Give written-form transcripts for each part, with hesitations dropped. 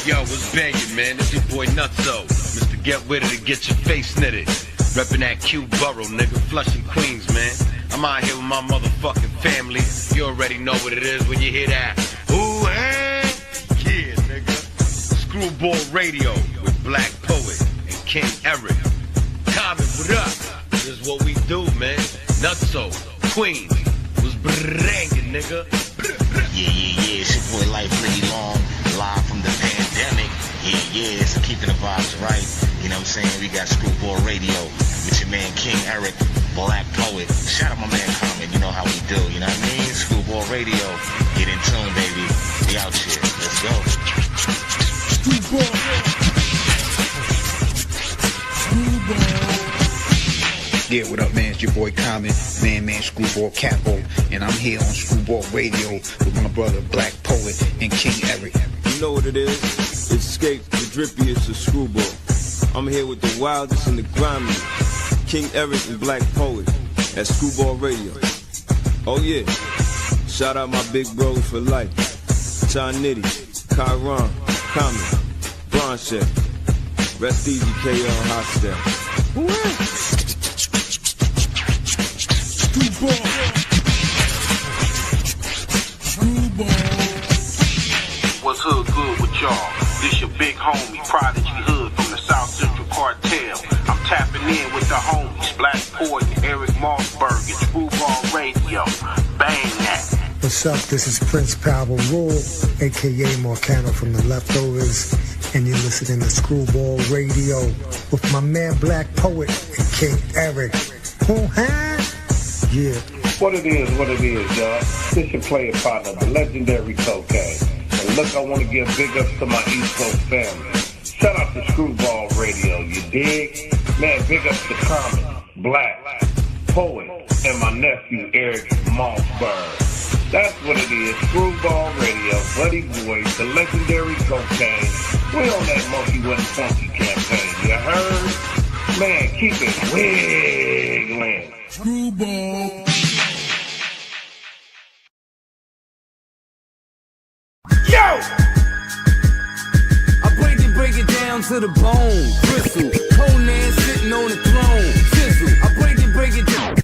Yo, what's bangin', man? It's your boy Nutso. Mr. Get With It to get your face knitted. Reppin' that Q Borough, nigga, Flushing, Queens, man. I'm out here with my motherfucking family. You already know what it is when you hear that. Ooh, hey! Yeah, nigga. Screwball Radio with Black Poet and King Eric. Comet, what up? This is what we do, man. Nutso, Queens. Was bangin', nigga. Yeah, it's your boy Life Pretty Long, live from the pandemic. Yeah, so keeping the vibes right. You know what I'm saying? We got Screwball Radio with your man King Eric, Black Poet. Shout out my man Comet, you know how we do, you know what I mean? Screwball Radio, get in tune, baby. We out here, let's go. Yeah, what up, man? It's your boy Comet, man, Screwball Capo, and I'm here on Screwball Radio with my brother Black Poet and King Eric. You know what it is? It's Escape, the drippiest of Screwball. I'm here with the wildest and the grimiest, King Eric and Black Poet at Screwball Radio. Oh yeah, shout out my big bros for life, John Nitty, Kyron, Comet, Bronche, rest easy KO Hostel. What's hood good with y'all? This your big homie, Prodigy Hood from the South Central Cartel. I'm tapping in with the homies, Black Poet and Eric Mossberg at Screwball Radio. Bang that. What's up? This is Prince Power Rule, a.k.a. Marcano from the Leftovers, and you're listening to Screwball Radio with my man Black Poet and King Eric. Yeah. What it is, y'all. This your player partner, the legendary Cocaine. And look, I want to give big ups to my East Coast family. Shout out to Screwball Radio, you dig? Man, big ups to Comet, Black, Poet, and my nephew Eric Mossberg. That's what it is, Screwball Radio, Buddy Boy, the legendary Cocaine. We on that Monkey Wasn't Funky campaign, you heard? Man, keep it wiggling. Screwball. Yo! I break it down to the bone. Bristle, Conan sitting on the throne. Sizzle, I break it down.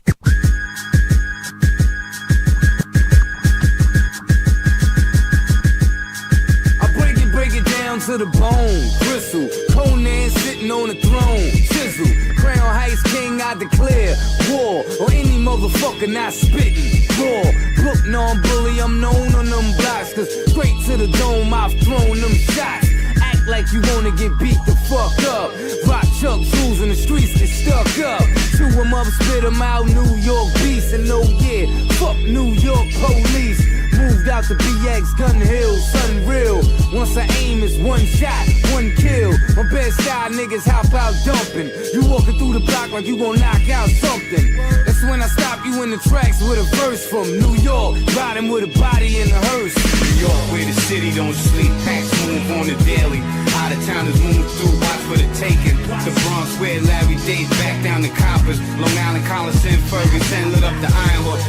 I break it down to the bone. Bristle, Conan sitting on the throne. Sizzle, Crown Heights King, I declare war on any motherfucker not spitting. Raw, book non-bully, I'm known on them blocks, cause straight to the dome I've thrown them shots. Act like you wanna get beat the fuck up. Rock Chuck Jules in the streets get stuck up. Chew 'em up, spit 'em out, New York beast. And no yeah, fuck New York police. Moved out to BX, Gun Hill, something real. Once I aim, it's one shot, one kill. My best style niggas hop out dumping. You walking through the block like you gon' knock out something. That's when I stop you in the tracks with a verse from New York, riding with a body in a hearse. New York, where the city don't sleep, packs move on the daily. Out of towners move through, watch for the taking. The Bronx, where Larry days back down to Coppers. Long Island, Coliseum, Ferguson, lit up the Iron Horse.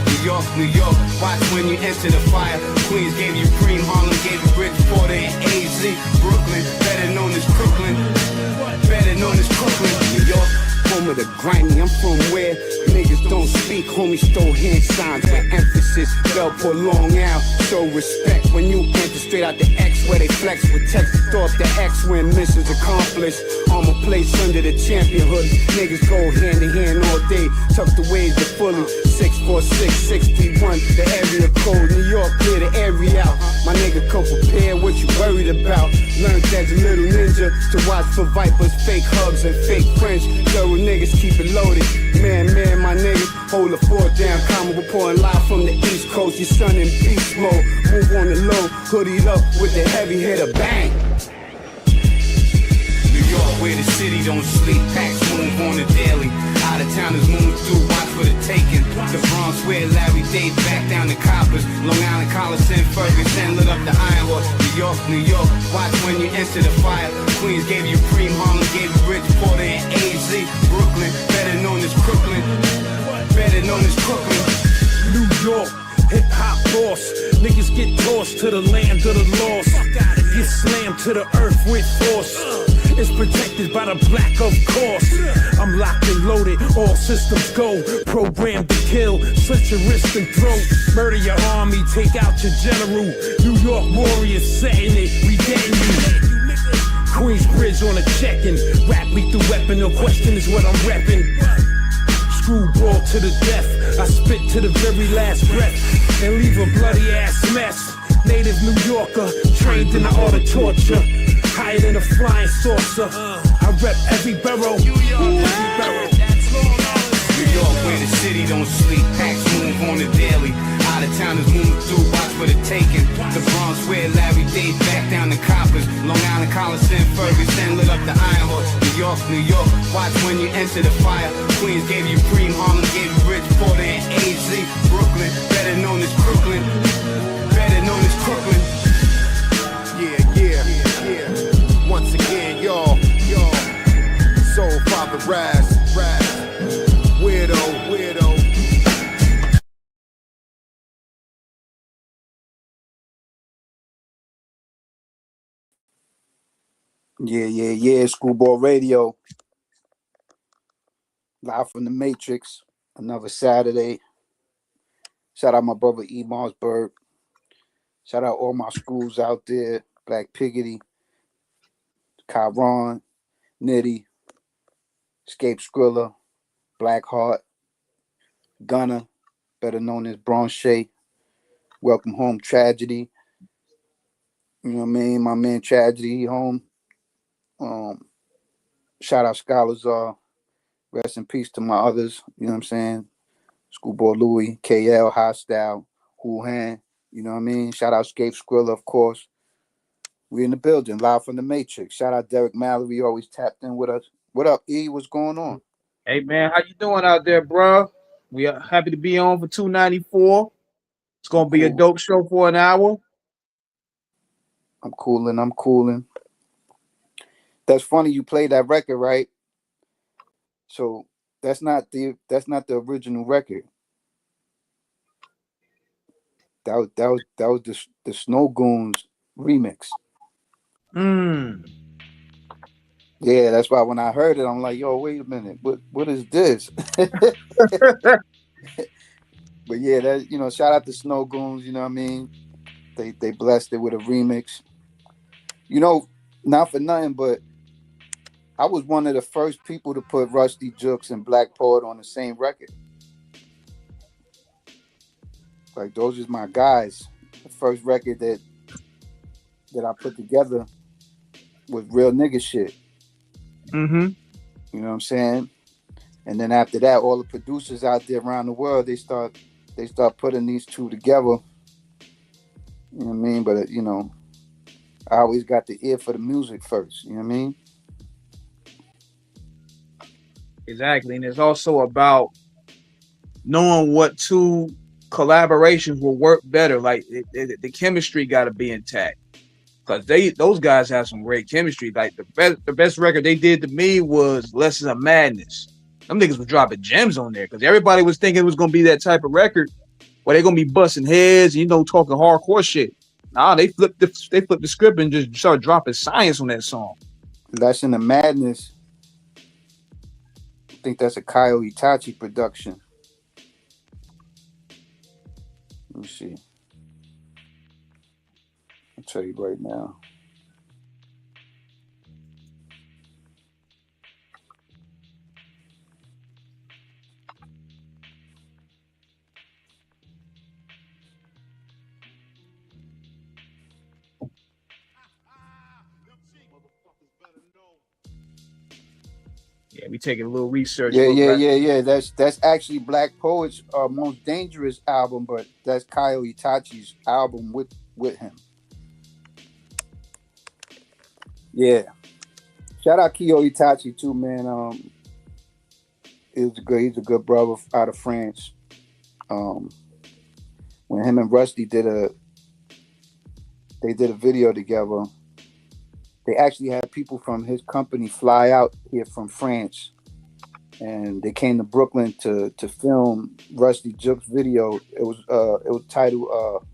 New York, watch when you enter the fire. Queens gave you cream, Harlem gave you Bridgeport and AZ. Brooklyn, better known as Brooklyn. Better known as Brooklyn. New York, home of the grimy, I'm from where niggas don't speak, homies throw hand signs with emphasis. They'll pull long out, show respect when you enter straight out the X where they flex with text off the X when missions accomplished. Armor place under the champion hood. Niggas go hand in hand all day, tucked away the fully 64661, the area code. New York, clear the area out. My nigga come prepared, what you worried about? Learned as a little ninja to watch for vipers, fake hugs and fake French. Thorough niggas keep it loaded. Man, my niggas hold the fort down. Common reporting live from the East Coast. Your son in beast mode. Move on the low, hoodied up with the heavy hitter. Bang! New York, where the city don't sleep, packs move on the daily. Out of towners move through, watch for the taking. The Bronx, where Larry days back down to Coppers. Long Island, Coliseum, Ferguson, lit up the Iron Horse. New York, watch when you enter the fire. Queens gave you cream, Harlem gave you Bridgeport and AZ. Brooklyn, better known as Brooklyn. Better known as Brooklyn. New York, hip-hop boss. Niggas get tossed to the land of the lost. Get slammed to the earth with force. It's protected by the black, of course. I'm locked and loaded, all systems go. Programmed to kill, slit your wrist and throat. Murder your army, take out your general. New York warriors setting it, we getting you. Queensbridge on a check-in. Rap lethal weapon, no question is what I'm reppin'. Screwball to the death. I spit to the very last breath and leave a bloody ass mess. Native New Yorker, trained in the art of torture. Higher than a flying saucer. I rep every borough. New York, where the city don't sleep. Packs move on the daily. Out of towners move through, watch for the taking. The Bronx, where Larry Days back down the coppers. Long Island, Coliseum, Ferguson lit up the Iron Horse. New York, watch when you enter the fire. Queens gave you cream, Harlem gave you rich, Porter and AZ. Brooklyn, better known as Brooklyn. Better known as Brooklyn. Yeah. Once again, y'all. Soul Father Raz. Weirdo. Yeah. Screwball Radio. Live from the Matrix. Another Saturday. Shout out my brother E. Marsberg. Shout out all my schools out there. Black Piggity, Chiron, Nitty, Escape Skrilla, Black Heart, Gunner, better known as Bronche, Welcome Home Tragedy. You know what I mean? My man Tragedy, he home. Shout out Scholars. Rest in peace to my others. You know what I'm saying? Schoolboy Louie, KL, Hostile, Wuhan. You know what I mean? Shout out Escape Skrilla, of course. We in the building, live from the Matrix. Shout out Derek Mallory, always tapped in with us. What up, E? What's going on? Hey man, how you doing out there, bro? We are happy to be on for 294. It's gonna be a dope show for an hour. I'm cooling. That's funny you played that record, right? So that's not the original record. That was the Snow Goons remix. Yeah, that's why when I heard it, I'm like, yo, wait a minute, what is this? But yeah, that, you know, shout out to Snow Goons, you know what I mean? They blessed it with a remix. You know, not for nothing, but I was one of the first people to put Rusty Jukes and Black Poet on the same record. Like, those is my guys. The first record that I put together was real nigga shit. Mm-hmm. You know what I'm saying? And then after that, all the producers out there around the world, they start putting these two together. You know what I mean? But you know, I always got the ear for the music first. You know what I mean? Exactly, and it's also about knowing what two collaborations will work better. Like the chemistry got to be intact, because those guys have some great chemistry. Like the best record they did to me was Lessons of Madness. Them niggas was dropping gems on there because everybody was thinking it was gonna be that type of record where they're gonna be busting heads, you know, talking hardcore shit. Nah, they flipped the script and just started dropping science on that song. Lesson of Madness. I think that's a Kyle Itachi production. Let me see. I'll tell you right now. Yeah, we taking a little research. Yeah. That's actually Black Poet's most dangerous album, but that's Kyle Itachi's album with him. Yeah. Shout out Kyo Itachi too, man. He's a good brother out of France. When him and Rusty did a video together, they actually had people from his company fly out here from France, and they came to Brooklyn to film Rusty Jukes' video. It was titled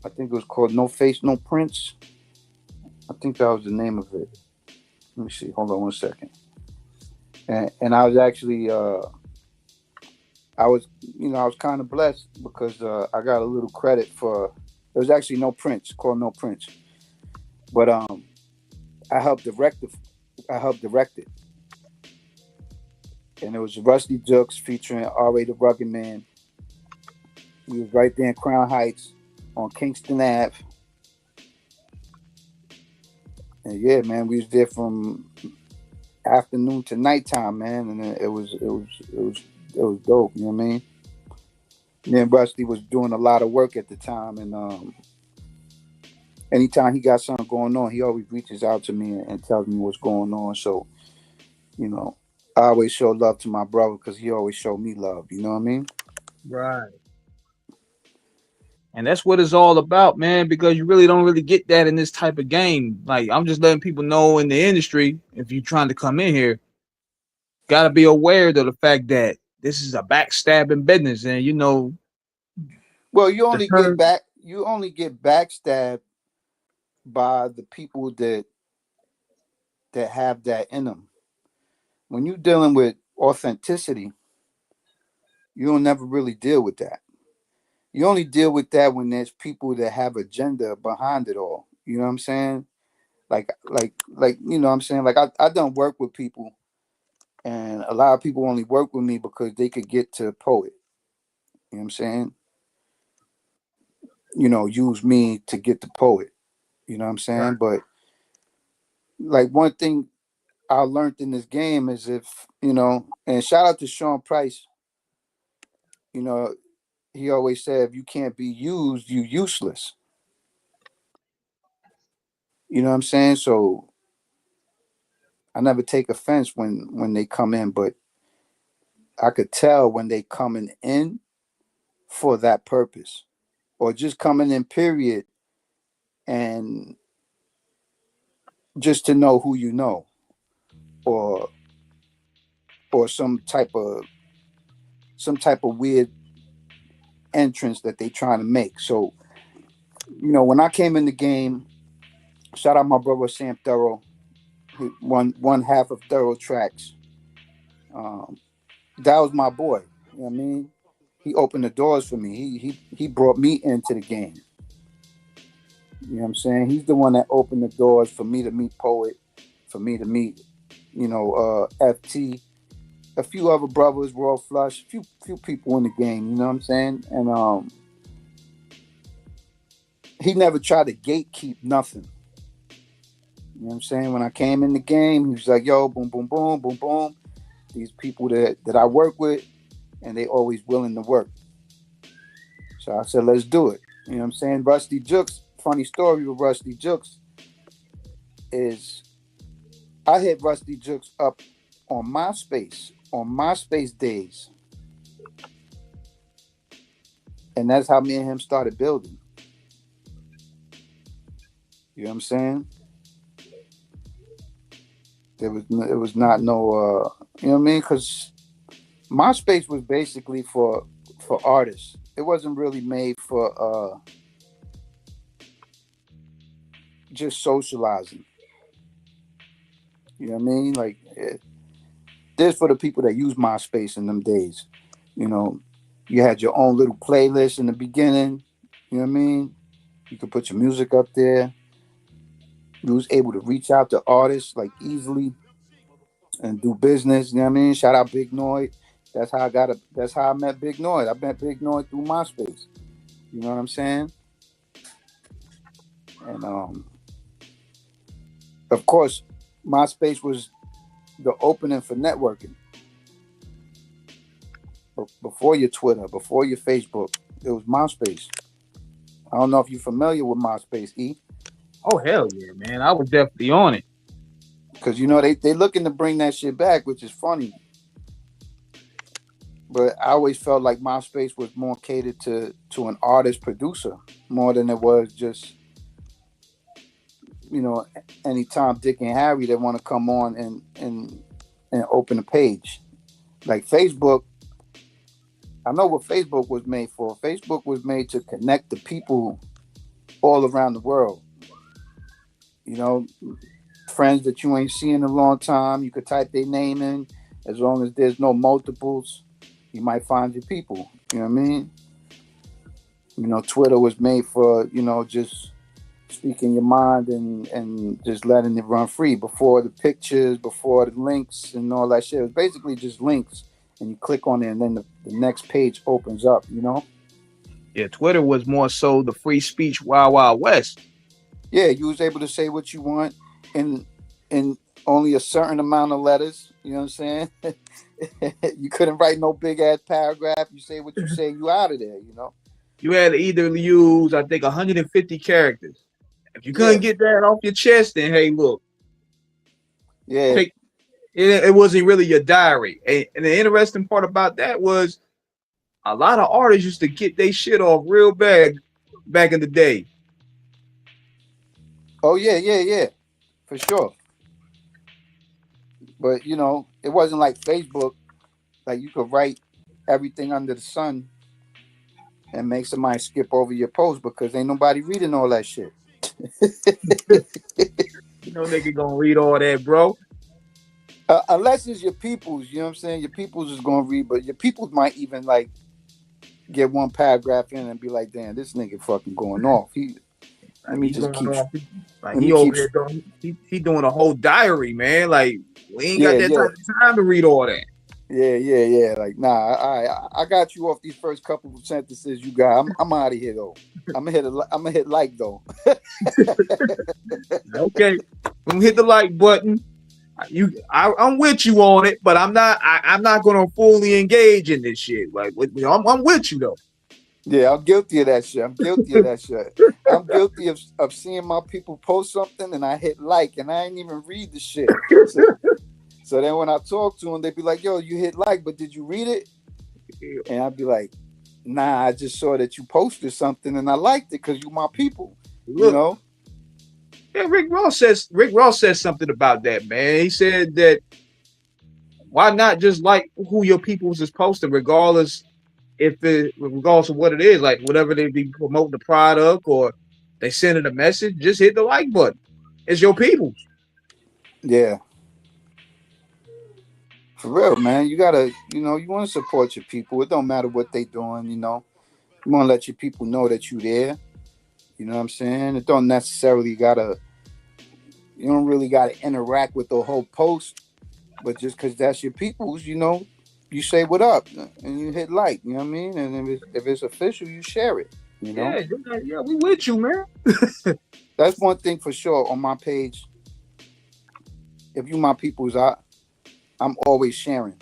I think it was called No Face, No Prince. I think that was the name of it. Let me see. Hold on 1 second. And I was actually I was kind of blessed because I got a little credit for. There was actually No Prince, called No Prince, but I helped direct it. And it was Rusty Jukes featuring R.A. the Rugged Man. He was right there in Crown Heights on Kingston Ave. And yeah, man, we was there from afternoon to nighttime, man, and it was dope. You know what I mean? Me and Rusty was doing a lot of work at the time, and anytime he got something going on, he always reaches out to me and tells me what's going on. So, you know, I always show love to my brother because he always showed me love. You know what I mean? Right. And that's what it's all about, man, because you really don't really get that in this type of game. Like, I'm just letting people know in the industry, if you're trying to come in here, got to be aware of the fact that this is a backstabbing business. And, you know, well, you only get backstabbed by the people that have that in them. When you're dealing with authenticity, you don't never really deal with that. You only deal with that when there's people that have agenda behind it all. You know what I'm saying? Like, you know what I'm saying? Like, I done work with people, and a lot of people only work with me because they could get to Poet. You know what I'm saying? You know, use me to get the Poet. You know what I'm saying? Right. But, like, one thing I learned in this game is if, you know, and shout out to Sean Price, you know, he always said, if you can't be used, you useless. You know what I'm saying? So I never take offense when they come in, but I could tell when they coming in for that purpose, or just coming in period, and just to know who you know, or some type of weird entrance that they trying to make. So, you know, when I came in the game, shout out my brother Sam Thorough, who one half of Thorough Tracks. That was my boy. You know what I mean? He opened the doors for me. He brought me into the game. You know what I'm saying? He's the one that opened the doors for me to meet Poet, for me to meet, you know, FT, a few other brothers, Raw Flush, few people in the game. You know what I'm saying? And he never tried to gatekeep nothing. You know what I'm saying? When I came in the game, he was like, yo, boom, boom, boom, boom, boom. These people that I work with, and they always willing to work. So I said, let's do it. You know what I'm saying? Rusty Jukes, funny story with Rusty Jukes is I hit Rusty Jukes up on MySpace days. And that's how me and him started building. You know what I'm saying? It was not no, you know what I mean? Because MySpace was basically for artists. It wasn't really made for just socializing. You know what I mean? Like, this for the people that use MySpace in them days. You know, you had your own little playlist in the beginning. You know what I mean? You could put your music up there. You was able to reach out to artists like easily and do business. You know what I mean? Shout out Big Noid. That's how I met Big Noid. I met Big Noid through MySpace. You know what I'm saying? And of course, MySpace was the opening for networking. Before your Twitter, before your Facebook, it was MySpace. I don't know if you're familiar with MySpace, E. Oh, hell yeah, man. I was definitely on it. Because, you know, they looking to bring that shit back, which is funny. But I always felt like MySpace was more catered to an artist producer more than it was just, you know, anytime Dick and Harry that want to come on and open a page. Like Facebook, I know what Facebook was made for. Facebook was made to connect the people all around the world. You know, friends that you ain't seen in a long time. You could type their name in. As long as there's no multiples, you might find your people. You know what I mean? You know, Twitter was made for, you know, just speaking your mind and just letting it run free. Before the pictures, before the links and all that shit. It was basically just links, and you click on it, and then the next page opens up, you know? Yeah, Twitter was more so the free speech Wild Wild West. Yeah, you was able to say what you want in only a certain amount of letters. You know what I'm saying? You couldn't write no big ass paragraph. You say what you say, you out of there, you know? You had to either use, I think, 150 characters. If you couldn't get that off your chest, then hey, look. Yeah. It wasn't really your diary. And the interesting part about that was a lot of artists used to get their shit off real bad back in the day. Oh, yeah. For sure. But, you know, it wasn't like Facebook. Like, you could write everything under the sun and make somebody skip over your post because ain't nobody reading all that shit. You know nigga gonna read all that, bro. Unless it's your peoples, you know what I'm saying? Your peoples is gonna read, but your peoples might even like get one paragraph in and be like, damn, this nigga fucking going off. Let me just keep he doing a whole diary, man. Like we ain't got that time to read all that. Yeah. Like, nah, I got you off these first couple of sentences you got. I'm out of here though. I'm gonna hit like though. Okay, I'm gonna hit the like button. I'm with you on it, but I'm not gonna fully engage in this shit. Like, I'm with you though. Yeah, I'm guilty of that shit. I'm guilty of seeing my people post something and I hit like and I ain't even read the shit. So then when I talk to them, they be like, yo, you hit like, but did you read it? And I'd be like, nah, I just saw that you posted something and I liked it because you my people. Look, you know? Yeah, Rick Ross says something about that, man. He said that why not just like who your peoples is posting, regardless of what it is, like whatever they be promoting the product or they sending a message, just hit the like button. It's your peoples. Yeah. For real, man. You gotta, you know, you want to support your people. It don't matter what they doing, you know. You want to let your people know that you there. You know what I'm saying? It don't necessarily you don't really gotta interact with the whole post, but just because that's your peoples, you know, you say what up and you hit like, you know what I mean? And if it's official, you share it, you know? Yeah, we with you, man. That's one thing for sure on my page. If you my peoples, I'm always sharing.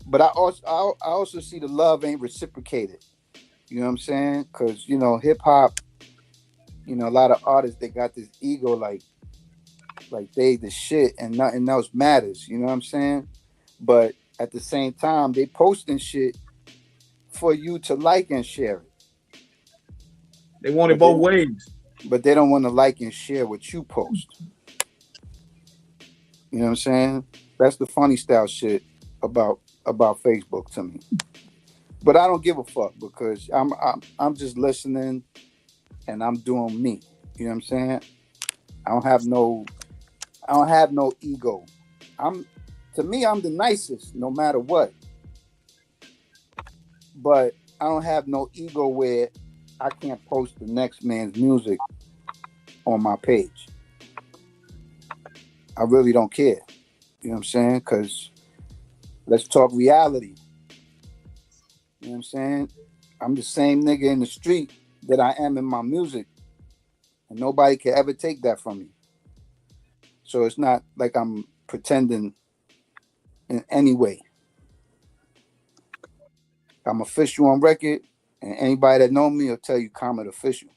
But I also see the love ain't reciprocated. You know what I'm saying? Because, you know, hip hop, you know, a lot of artists, they got this ego like they the shit and nothing else matters. You know what I'm saying? But at the same time, they posting shit for you to like and share it. They want it both ways. But they don't want to like and share what you post. You know what I'm saying? That's the funny style shit about Facebook to me. But I don't give a fuck because I'm just listening and I'm doing me. You know what I'm saying? I don't have no ego. To me, I'm the nicest no matter what. But I don't have no ego where I can't post the next man's music on my page. I really don't care. You know what I'm saying? Because let's talk reality. You know what I'm saying? I'm the same nigga in the street that I am in my music. And nobody can ever take that from me. So it's not like I'm pretending in any way. I'm official on record, and anybody that know me will tell you Comet official.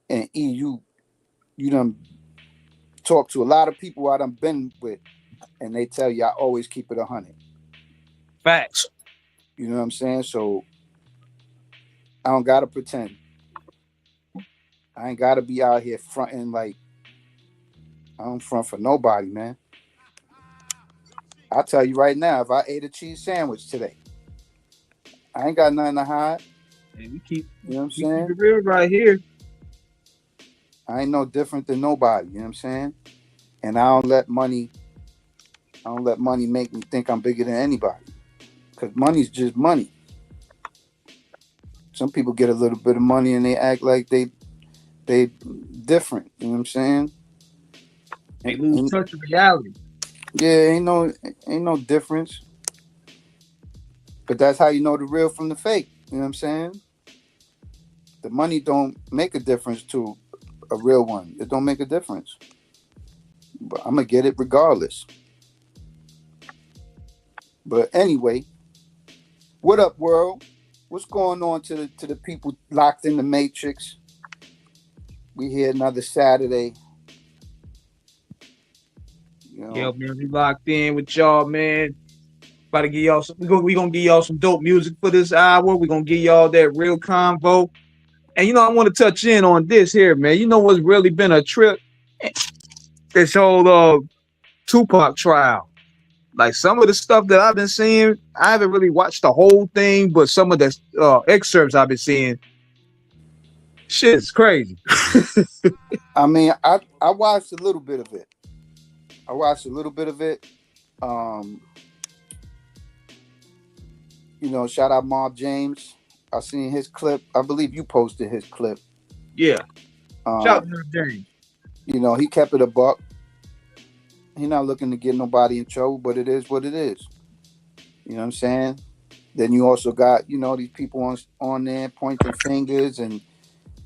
And you done talk to a lot of people I done been with, and they tell you I always keep it 100. Facts. You know what I'm saying? So I don't gotta pretend. I ain't gotta be out here fronting like I don't front for nobody, man. I'll tell you right now, if I ate a cheese sandwich today, I ain't got nothing to hide. And we keep, you know what I'm saying? Keep it real right here. I ain't no different than nobody. You know what I'm saying? And I don't let money make me think I'm bigger than anybody. Because money's just money. Some people get a little bit of money and they act like they different. You know what I'm saying? They lose touch of reality. Yeah, ain't no difference. But that's how you know the real from the fake. You know what I'm saying? The money don't make a difference to a real one. It don't make a difference. But I'm gonna get it regardless. But anyway, what up, world? What's going on to the people locked in the Matrix? We here another Saturday. You know, Yeah, man, we locked in with y'all, man. About to give y'all some. We gonna give y'all some dope music for this hour. We gonna give y'all that real convo. And you know, I want to touch in on this here, man. You know what's really been a trip? This whole Tupac trial. Like some of the stuff that I've been seeing, I haven't really watched the whole thing, but some of the excerpts I've been seeing, shit's crazy. I mean, I watched a little bit of it. You know, shout out Mob James. I seen his clip. I believe you posted his clip. Yeah. Shout out to James. You know, he kept it a buck. He not looking to get nobody in trouble, but it is what it is. You know what I'm saying? Then you also got, you know, these people on there pointing fingers and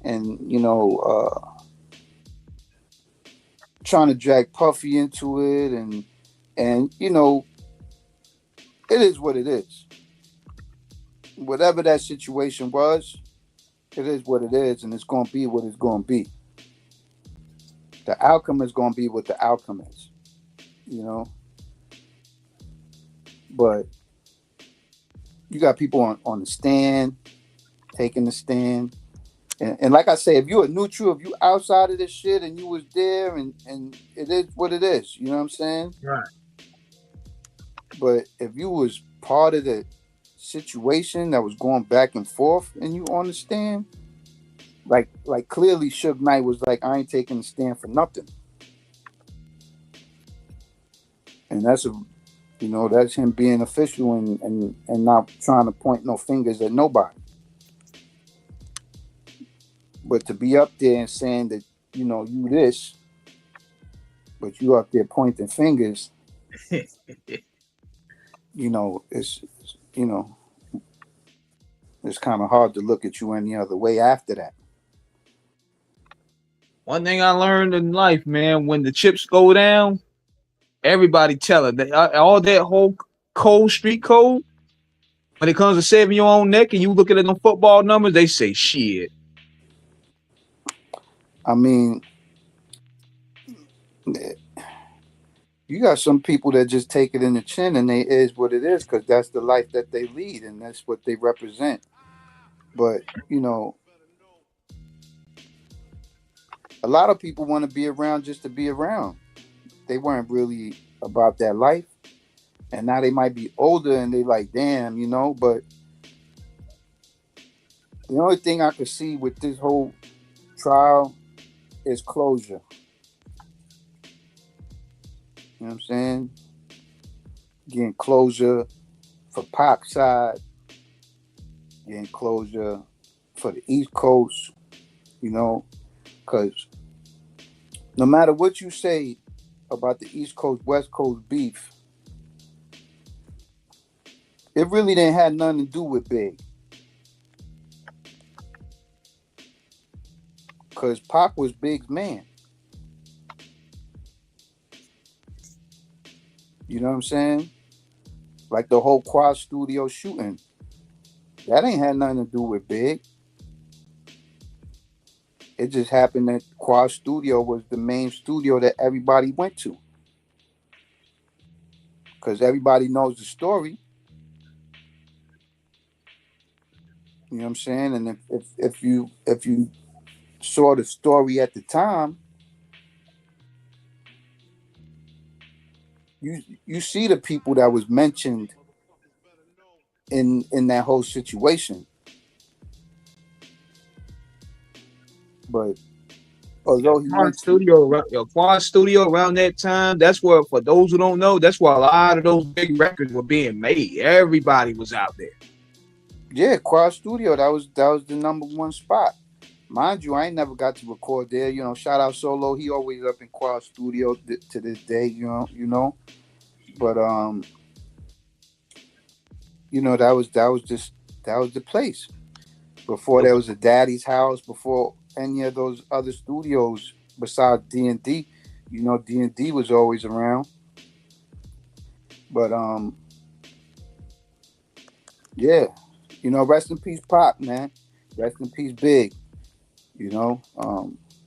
you know, trying to drag Puffy into it and you know, it is what it is. Whatever that situation was, it is what it is, and it's going to be what it's going to be. The outcome is going to be what the outcome is, you know. But you got people on the stand, taking the stand. And like I say, if you're a neutral, if you outside of this shit and you was there and it is what it is, you know what I'm saying? Right. But if you was part of the situation that was going back and forth and you understand, like clearly Suge Knight was like, I ain't taking a stand for nothing. And that's that's him being official and not trying to point no fingers at nobody. But to be up there and saying that, you know, you this, but you up there pointing fingers, you know, it's kind of hard to look at you any other way after that. One thing I learned in life, man, when the chips go down, everybody tell it. All that whole cold street code, when it comes to saving your own neck and you looking at them football numbers, they say shit. I mean, you got some people that just take it in the chin and they is what it is because that's the life that they lead and that's what they represent. But, you know, a lot of people want to be around just to be around. They weren't really about that life. And now they might be older and they like, damn, you know, but the only thing I could see with this whole trial is closure. You know what I'm saying? Getting closure for Pac's side, getting closure for the East Coast, you know, because no matter what you say about the East Coast, West Coast beef, it really didn't have nothing to do with Big. Because Pac was Big's man. You know what I'm saying? Like the whole Quad Studio shooting. That ain't had nothing to do with Big. It just happened that Quad Studio was the main studio that everybody went to. Because everybody knows the story. You know what I'm saying? And if you saw the story at the time, you see the people that was mentioned in that whole situation. But Although he went to Quad Studio around that time, that's where, for those who don't know, that's where a lot of those big records were being made. Everybody was out there. Yeah, Quad Studio. That was the number one spot. Mind you, I ain't never got to record there. You know, shout out Solo. He always up in Quad Studio to this day. You know. But you know, that was the place. Before there was a Daddy's House, before any of those other studios besides D&D, you know, D&D was always around. But yeah, you know, rest in peace, Pop, man. Rest in peace, Big. You know,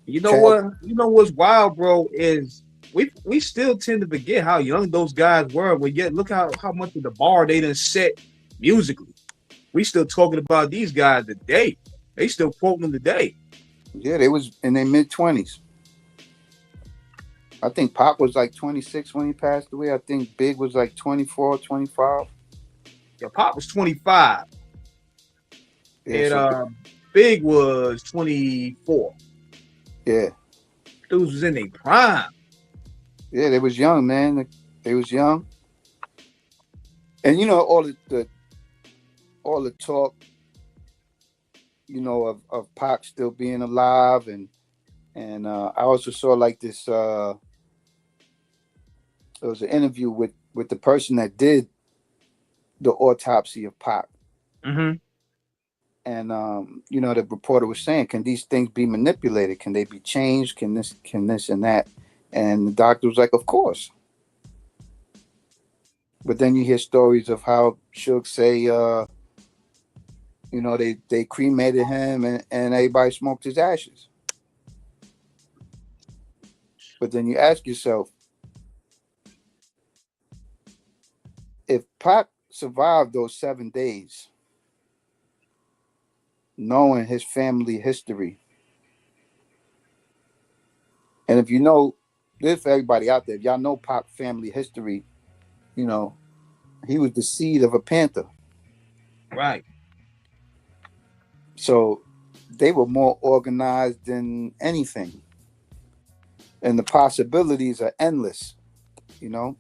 you know what? You know what's wild, bro, is we still tend to forget how young those guys were. But yet, look how much of the bar they done set musically. We still talking about these guys today. They still quoting them today. Yeah, they was in their mid-20s. I think Pop was like 26 when he passed away. I think Big was like 24, 25. Yeah, Pop was 25. Yeah, and Big was 24. Yeah. Dudes was in their prime. Yeah, they was young, man. They was young. And you know, all the talk, you know, of Pac still being alive, and I also saw like this. There was an interview with the person that did the autopsy of Pac, and you know, the reporter was saying, "Can these things be manipulated? Can they be changed? Can this and that?" And the doctor was like, "Of course." But then you hear stories of how Suge say, you know, they cremated him and everybody smoked his ashes. But then you ask yourself, if Pac survived those 7 days, knowing his family history, and if you know, this for everybody out there, if y'all know Pac family history, you know, he was the seed of a Panther. Right. So they were more organized than anything. And the possibilities are endless, you know?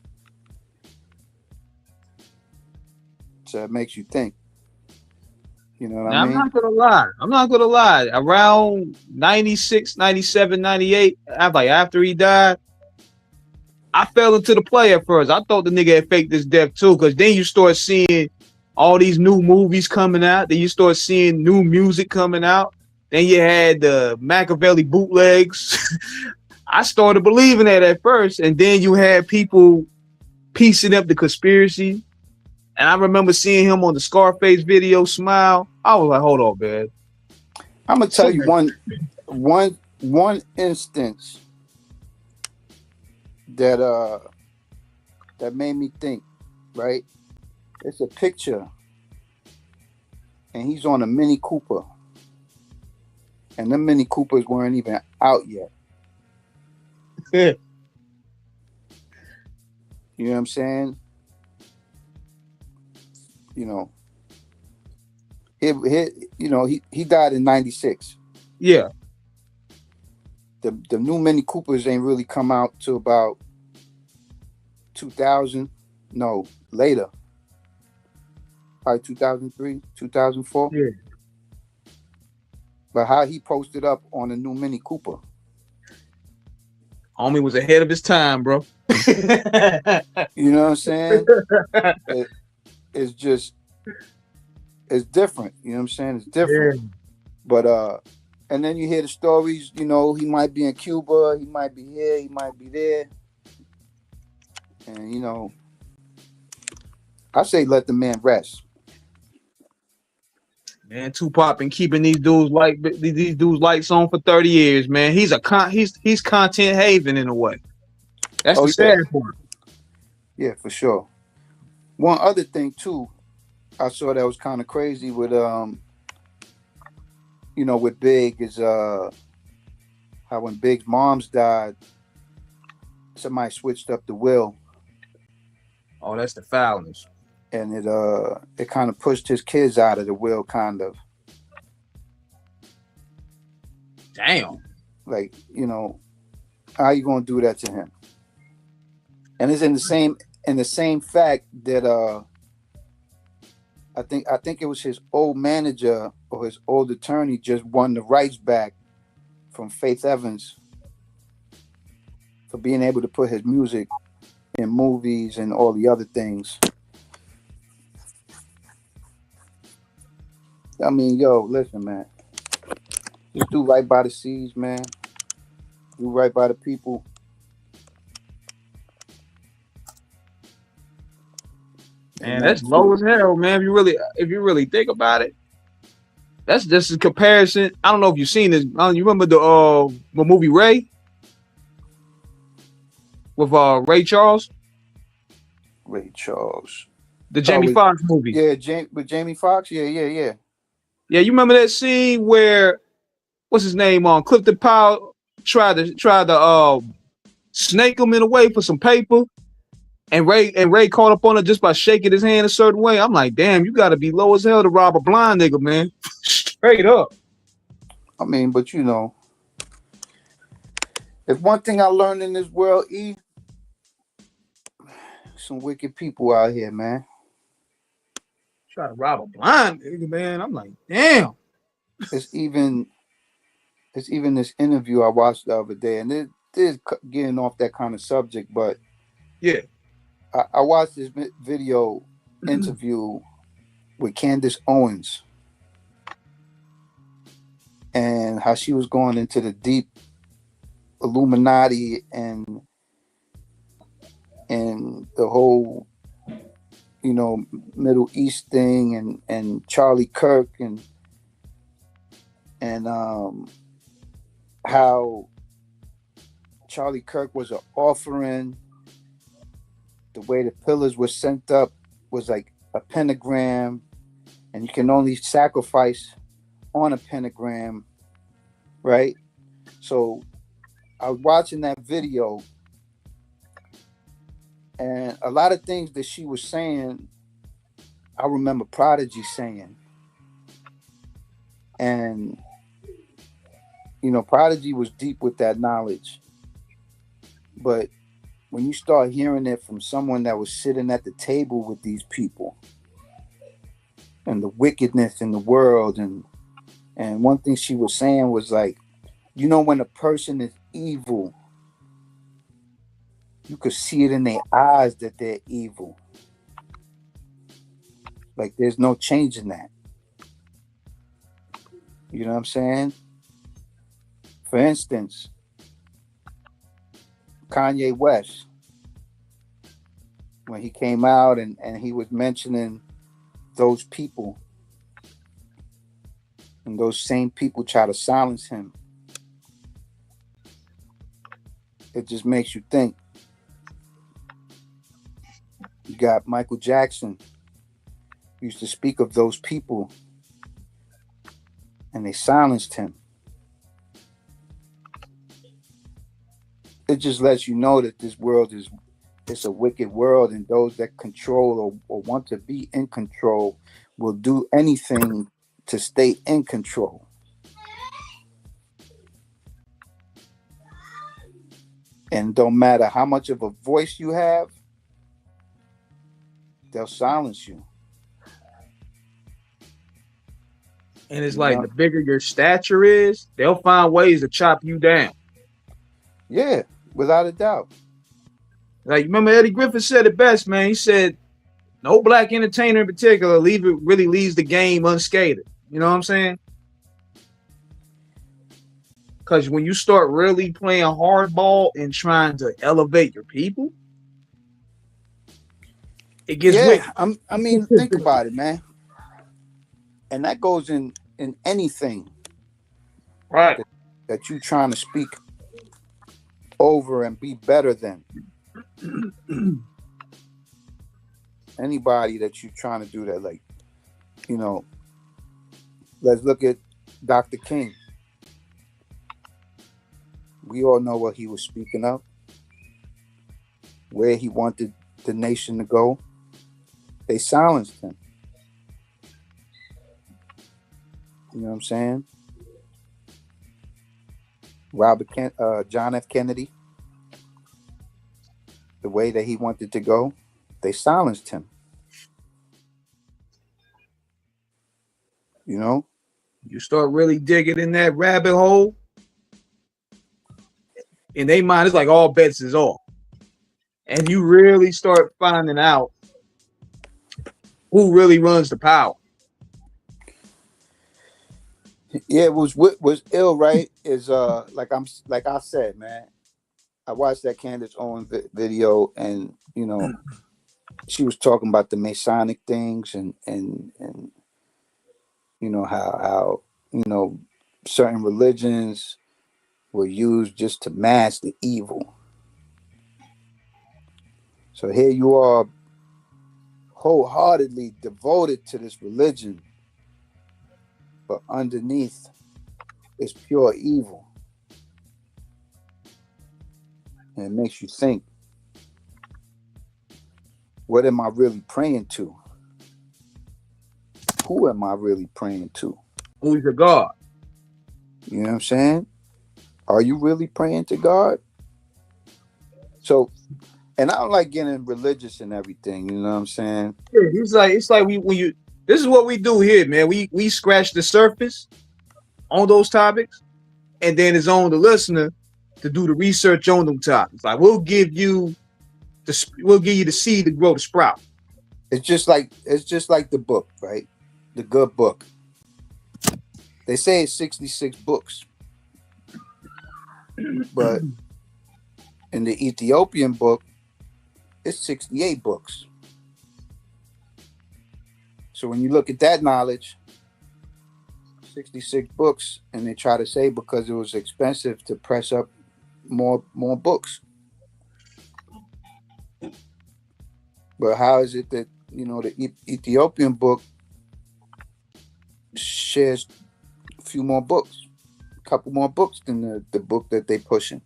So it makes you think. You know what I mean? I'm not gonna lie. Around 96, 97, 98, after he died, I fell into the play at first. I thought the nigga had faked his death too, because then you start seeing all these new movies coming out. Then you start seeing new music coming out. Then you had the Machiavelli bootlegs. I started believing that at first, and then you had people piecing up the conspiracy. And I remember seeing him on the Scarface video, Smile. I was like, hold on, man. I'm gonna tell you one instance that made me think, right? It's a picture, and he's on a Mini Cooper, and the Mini Coopers weren't even out yet. Yeah. You know what I'm saying? You know, he died in 96. Yeah. The new Mini Coopers ain't really come out till about 2000. No, later. Probably 2003, 2004. Yeah. But how he posted up on a new Mini Cooper. Homie was ahead of his time, bro. You know what I'm saying? It's just, it's different. You know what I'm saying? It's different. Yeah. But and then you hear the stories, you know, he might be in Cuba, he might be here, he might be there. And you know, I say let the man rest. Man, Tupac been keeping these dudes lights on for 30 years, man. He's content haven in a way. That's the sad part. Yeah, for sure. One other thing too, I saw that was kind of crazy with you know, with Big is how when Big's moms died, somebody switched up the will. Oh, that's the foulness. And it kind of pushed his kids out of the will, kind of. Damn. Like, you know, how you gonna do that to him? And it's in the same fact that I think it was his old manager or his old attorney just won the rights back from Faith Evans for being able to put his music in movies and all the other things. I mean, yo, listen, man. Just do right by the seas, man. Do right by the people. Man, that's low as hell, man. If you really think about it, that's just a comparison. I don't know if you've seen this. You remember the movie Ray with Ray Charles? Ray Charles, the Jamie Foxx movie. Yeah, with Jamie Foxx. Yeah. Yeah, you remember that scene where what's his name on Clifton Powell tried to snake him in a way for some paper. And Ray caught up on it just by shaking his hand a certain way. I'm like, damn, you got to be low as hell to rob a blind nigga, man. Straight up. I mean, but you know, if one thing I learned in this world, some wicked people out here, man. Try to rob a blind nigga, man. I'm like, damn. It's even this interview I watched the other day, and it is getting off that kind of subject, but yeah. I watched this video interview with Candace Owens and how she was going into the deep Illuminati and the whole, you know, Middle East thing and Charlie Kirk and how Charlie Kirk was an offering. The way the pillars were sent up was like a pentagram, and you can only sacrifice on a pentagram, right? So I was watching that video, and a lot of things that she was saying, I remember Prodigy saying. And, you know, Prodigy was deep with that knowledge. But when you start hearing it from someone that was sitting at the table with these people and the wickedness in the world, and one thing she was saying was like, you know, when a person is evil, you could see it in their eyes that they're evil. Like there's no changing that. You know what I'm saying? For instance, Kanye West, when he came out and he was mentioning those people, and those same people try to silence him, it just makes you think. You got Michael Jackson, used to speak of those people, and they silenced him. It just lets you know that this world it's a wicked world, and those that control or want to be in control will do anything to stay in control. And don't matter how much of a voice you have, they'll silence you. And it's like the bigger your stature is, they'll find ways to chop you down. Yeah, without a doubt. Like, remember Eddie Griffin said it best, man. He said, no black entertainer in particular really leaves the game unscathed. You know what I'm saying? Because when you start really playing hardball and trying to elevate your people, it gets wicked. I mean, think about it, man. And that goes in anything, right? That you trying to speak over and be better than. Anybody that you trying to do that, like, you know, let's look at Dr. King. We all know what he was speaking of, where he wanted the nation to go. They silenced him. You know what I'm saying? John F. Kennedy, the way that he wanted to go, they silenced him. You know? You start really digging in that rabbit hole, in their mind, it's like all bets is off. And you really start finding out who really runs the power. Yeah, it was ill, right? Is like I said, man. I watched that Candace Owens video, and you know, she was talking about the Masonic things, and you know how you know certain religions were used just to mask the evil. So here you are, wholeheartedly devoted to this religion, but underneath is pure evil. And it makes you think, what am I really praying to? Who am I really praying to? Who's the God? You know what I'm saying? Are you really praying to God? So, and I don't like getting religious and everything, you know what I'm saying? Yeah, it's like this is what we do here, man. We scratch the surface on those topics, and then it's on the listener to do the research on them topics. Like we'll give you the seed to grow the sprout. It's just like the book, right? The good book. They say it's 66 books. But in the Ethiopian book, it's 68 books. So when you look at that knowledge, 66 books, and they try to say because it was expensive to press up more books. But how is it that, you know, the Ethiopian book shares a few more books, a couple more books than the book that they pushing?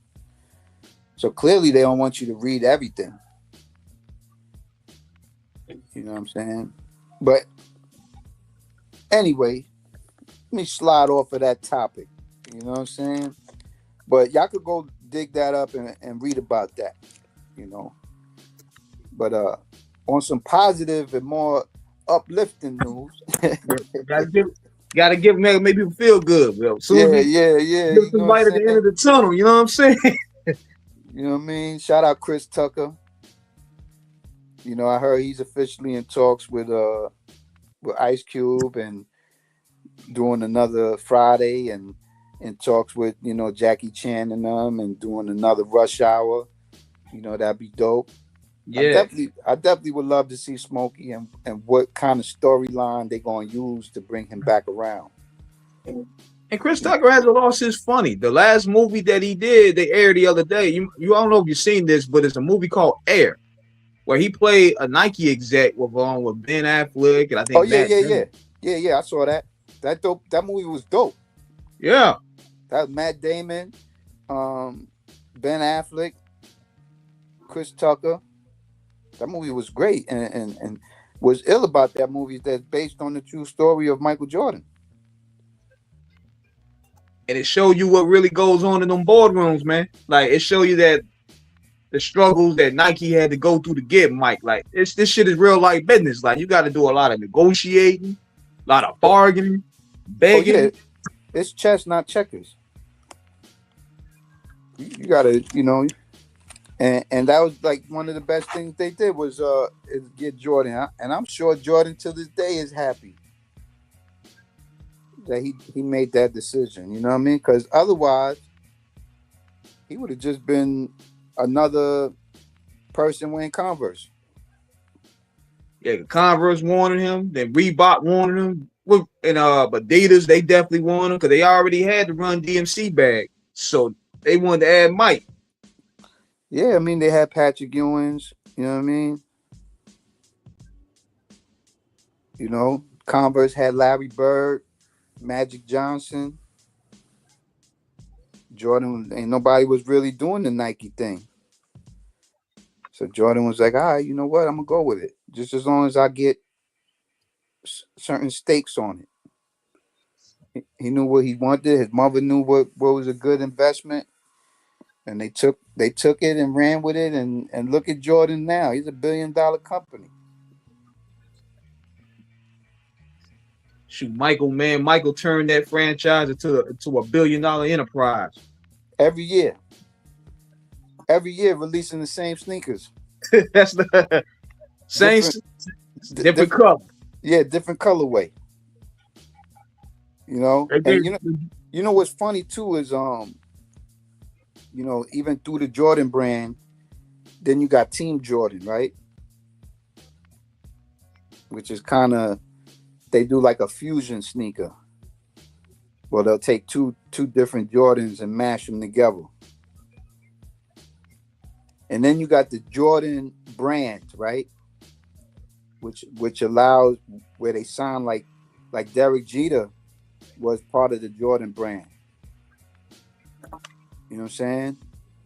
So clearly they don't want you to read everything. You know what I'm saying? But anyway, let me slide off of that topic. You know what I'm saying? But y'all could go dig that up and read about that, you know. But on some positive and more uplifting news. gotta give make people feel good, bro. Yeah. Give some light at the end of the tunnel, you know what I'm saying? You know what I mean? Shout out Chris Tucker. You know, I heard he's officially in talks with Ice Cube and doing another Friday and in talks with, you know, Jackie Chan and them and doing another Rush Hour. You know, that'd be dope. Yeah. I definitely would love to see Smokey and what kind of storyline they're gonna use to bring him back around. And Chris Tucker hasn't lost his funny. The last movie that he did, they aired the other day. You I don't know if you've seen this, but it's a movie called Air, where he played a Nike exec with Ben Affleck and I think. Oh yeah. I saw that. That movie was dope. Yeah. That was Matt Damon, Ben Affleck, Chris Tucker. That movie was great, and what's ill about that movie is that's based on the true story of Michael Jordan. And it showed you what really goes on in them boardrooms, man. Like it showed you that the struggles that Nike had to go through to get Mike. Like this shit is real life business. Like you got to do a lot of negotiating, a lot of bargaining, begging. Oh, yeah. It's chess, not checkers. You gotta, you know, and that was like one of the best things they did was is get Jordan, and I'm sure Jordan to this day is happy that he made that decision. You know what I mean? Because otherwise, he would have just been another person wearing Converse. Yeah, Converse wanted him, then Reebok wanted him, and Adidas they definitely wanted him because they already had the Run DMC bag, so they wanted to add Mike. Yeah, I mean they had Patrick Ewing's. You know what I mean? You know, Converse had Larry Bird, Magic Johnson. Jordan, ain't nobody was really doing the Nike thing. So Jordan was like, all right, you know what? I'm going to go with it. Just as long as I get certain stakes on it. He knew what he wanted. His mother knew what was a good investment, and they took it and ran with it. And look at Jordan now. He's $1 billion company. Shoot, Michael turned that franchise into a $1 billion enterprise. Every year releasing the same sneakers. That's the same different color. Yeah, different colorway. You know, and you know what's funny too is even through the Jordan brand, then you got Team Jordan, right? Which is kind of, they do like a fusion sneaker. Well, they'll take two different Jordans and mash them together. And then you got the Jordan brand, right? Which allows where they sound like Derek Jeter was part of the Jordan brand. You know what I'm saying?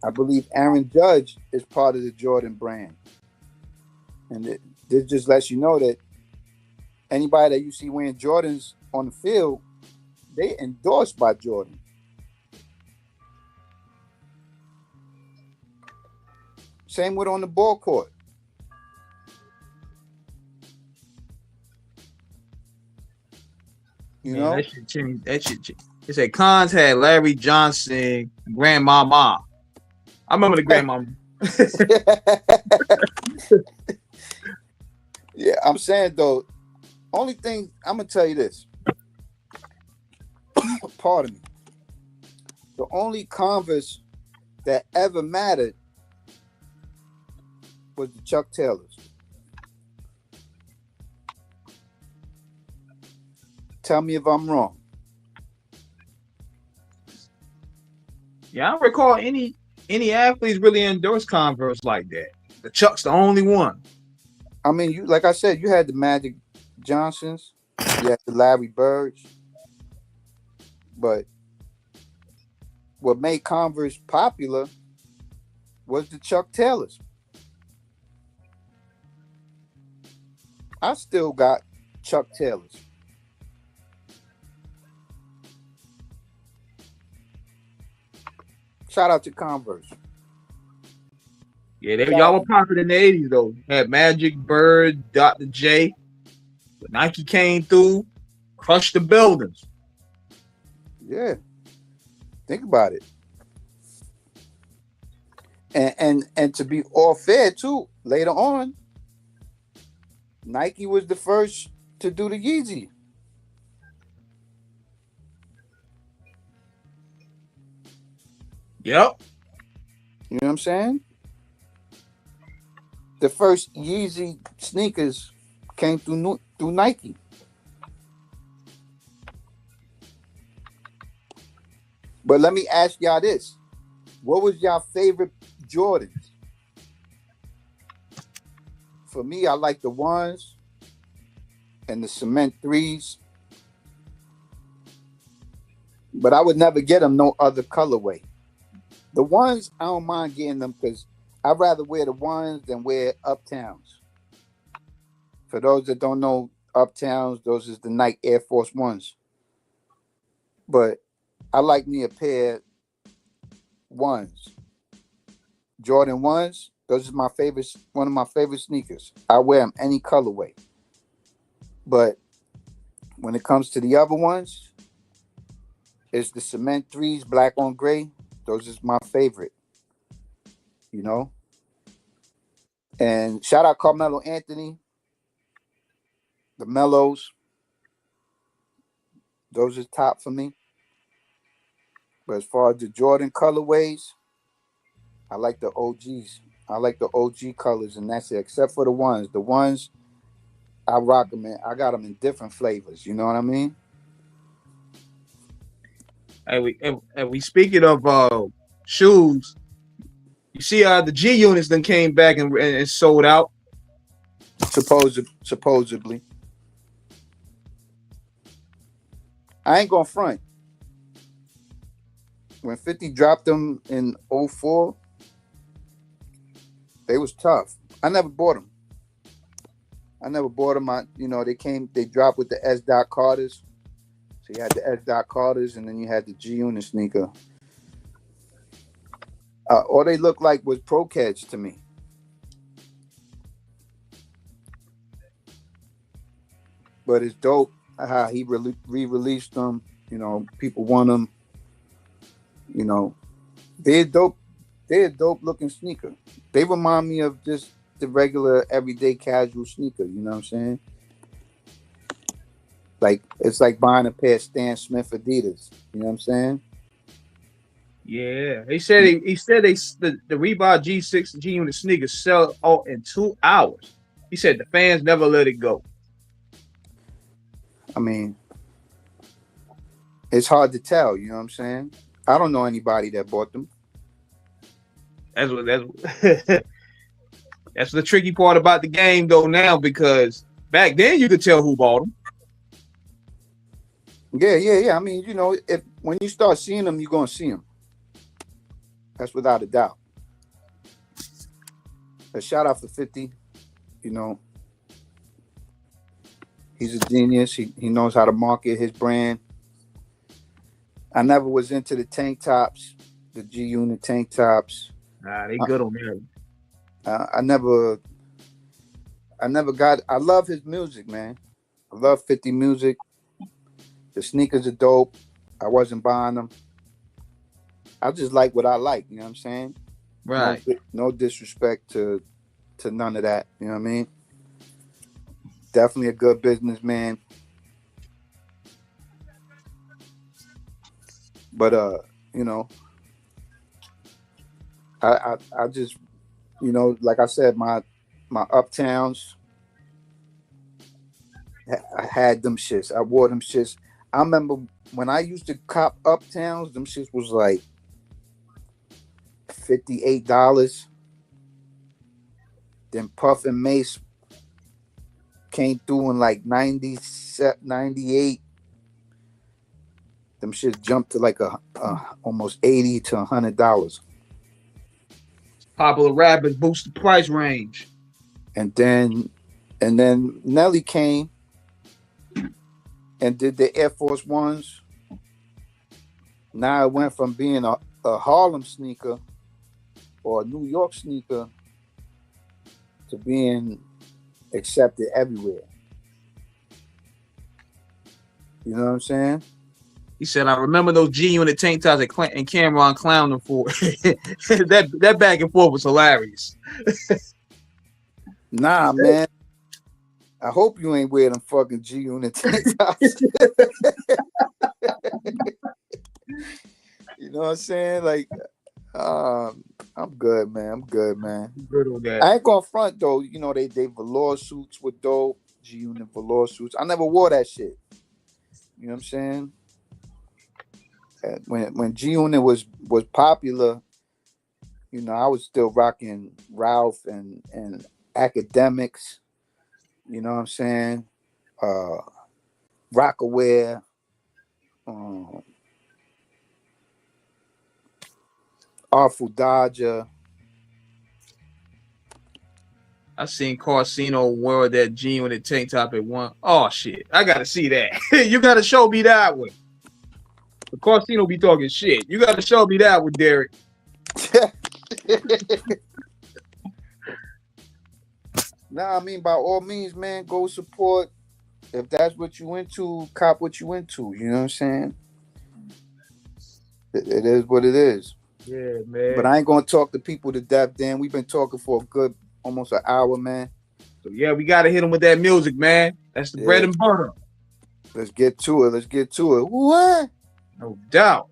I believe Aaron Judge is part of the Jordan brand. And this just lets you know that anybody that you see wearing Jordans on the field, they endorsed by Jordan. Same with on the ball court. You know? That shit changed. That shit changed. They said Cons had Larry Johnson, Grandmama. I remember the Grandmama. Yeah, I'm saying though, only thing I'm gonna tell you this. Pardon me. The only Converse that ever mattered was the Chuck Taylors. Tell me if I'm wrong. Yeah, I don't recall any athletes really endorse Converse like that. The Chuck's the only one. I mean, you like I said, you had the Magic Johnsons, you had the Larry Birds, but what made Converse popular was the Chuck Taylors. I still got Chuck Taylors. Shout out to Converse. Yeah, y'all were popular in the 80s though. Had Magic, Bird, Dr. J. But Nike came through, crushed the buildings. Yeah. Think about it. And to be all fair too, later on, Nike was the first to do the Yeezy. Yep. You know what I'm saying? The first Yeezy sneakers came through Nike. But let me ask y'all this. What was y'all favorite Jordans? For me, I like the ones and the cement threes. But I would never get them no other colorway. The ones, I don't mind getting them because I'd rather wear the ones than wear Uptowns. For those that don't know Uptowns, those is the Nike Air Force Ones. But I like me a pair ones. Jordan ones, those are my favorite, one of my favorite sneakers. I wear them any colorway. But when it comes to the other ones, it's the cement threes, black on gray. Those is my favorite, you know. And shout out Carmelo Anthony, the Mellows. Those is top for me. But as far as the Jordan colorways, I like the OGs. I like the OG colors, and that's it. Except for the ones. The ones, I rock them in. I got them in different flavors. You know what I mean? And we speaking of shoes, you see the G units then came back and sold out. Supposedly. I ain't gonna front. When 50 dropped them in 04, they was tough. I never bought them. They dropped with the S. Carters. So you had the S. Dot Carters, and then you had the G Unit sneaker. All they looked like was Pro Cats to me. But it's dope how he re-released them. You know, people want them. You know, they're dope. They're a dope looking sneaker. They remind me of just the regular everyday casual sneaker. You know what I'm saying? Like it's like buying a pair of Stan Smith Adidas. You know what I'm saying? Yeah, he said the Reebok G6 G Unit sneakers sell out in 2 hours. He said the fans never let it go. I mean, it's hard to tell. You know what I'm saying? I don't know anybody that bought them. That's that's the tricky part about the game though now, because back then you could tell who bought them. Yeah. I mean, you know, when you start seeing them, you're gonna see them. That's without a doubt. A shout out for 50. You know, he's a genius. He knows how to market his brand. I never was into the tank tops, the G Unit tank tops. Nah, they good on there. I never got. I love his music, man. I love 50 music. The sneakers are dope. I wasn't buying them. I just like what I like. You know what I'm saying? Right. No disrespect to none of that. You know what I mean? Definitely a good businessman. But you know, I just, you know, like I said, my Uptowns, I had them shits. I wore them shits. I remember when I used to cop Uptowns, them shits was like $58. Then Puff and Mace came through in like 98. Them shits jumped to like almost $80 to $100. Popular rappers boost the price range. And then Nelly came and did the Air Force Ones. Now it went from being a Harlem sneaker or a New York sneaker to being accepted everywhere. You know what I'm saying? He said, I remember those G Unit tank tops and Cameron clowned them for. that back and forth was hilarious. Nah, man. I hope you ain't wearing them fucking G Unit tank tops. You know what I'm saying? Like, I'm good, man. I'm good, man. Good on that. I ain't gonna front though. You know, they velour suits with dope. G Unit velour suits. I never wore that shit. You know what I'm saying? When G Unit was popular, you know, I was still rocking Ralph and Academics. You know what I'm saying? Rockaware. Artful Dodger. I seen Carsino wear that G Unit tank top at one. Oh shit! I gotta see that. You gotta show me that one. The Carsino be talking shit. You gotta show me that one, Derek. Nah, I mean, by all means, man, go support. If that's what you into, cop what you into. You know what I'm saying? It is what it is. Yeah, man. But I ain't gonna talk to people to death, Dan. We've been talking for a good almost an hour, man. So yeah, we gotta hit them with that music, man. That's the bread and butter. Let's get to it. What? No doubt.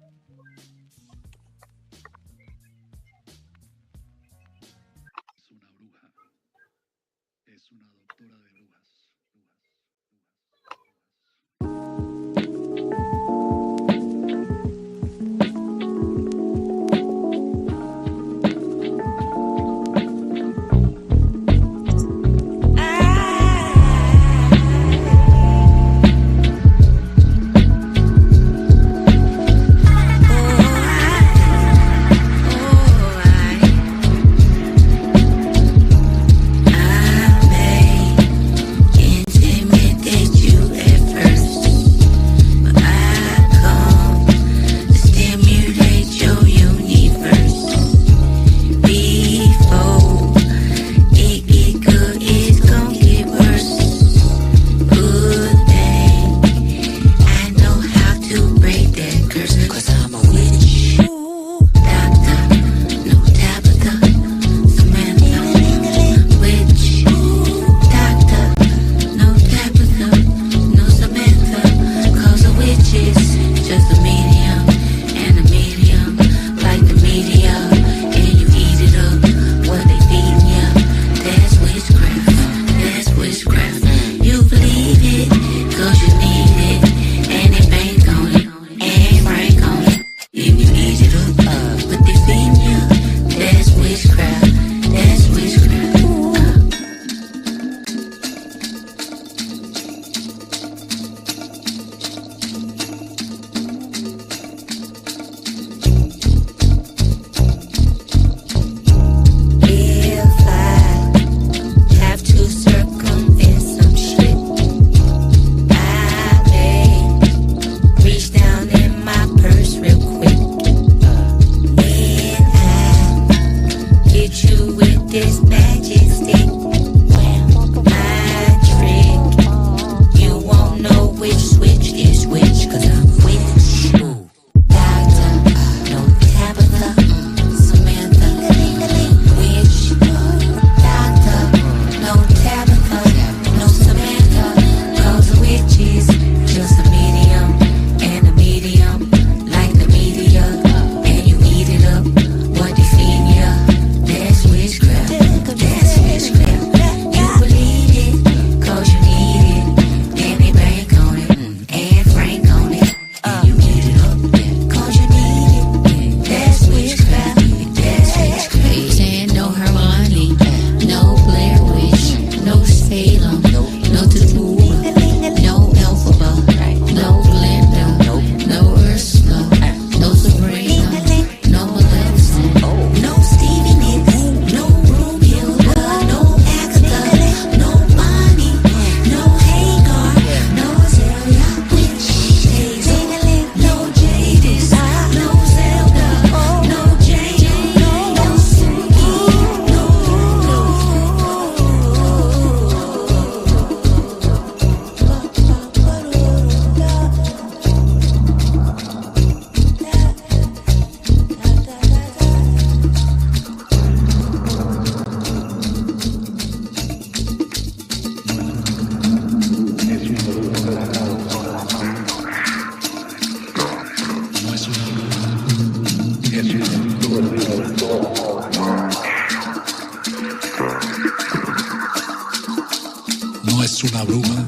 no es una bruja,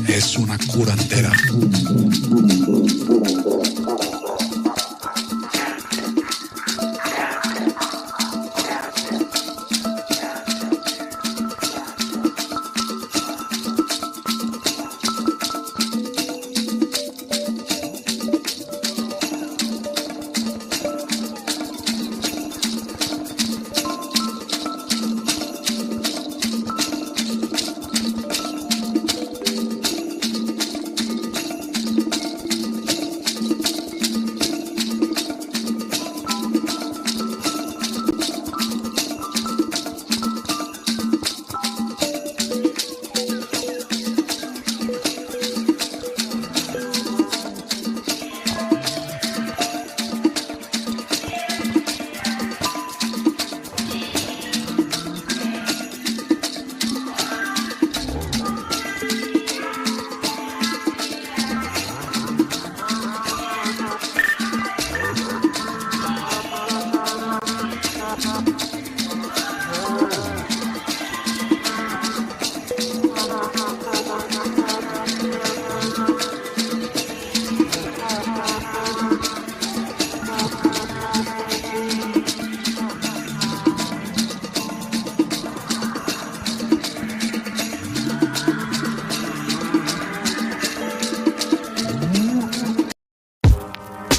es una curandera.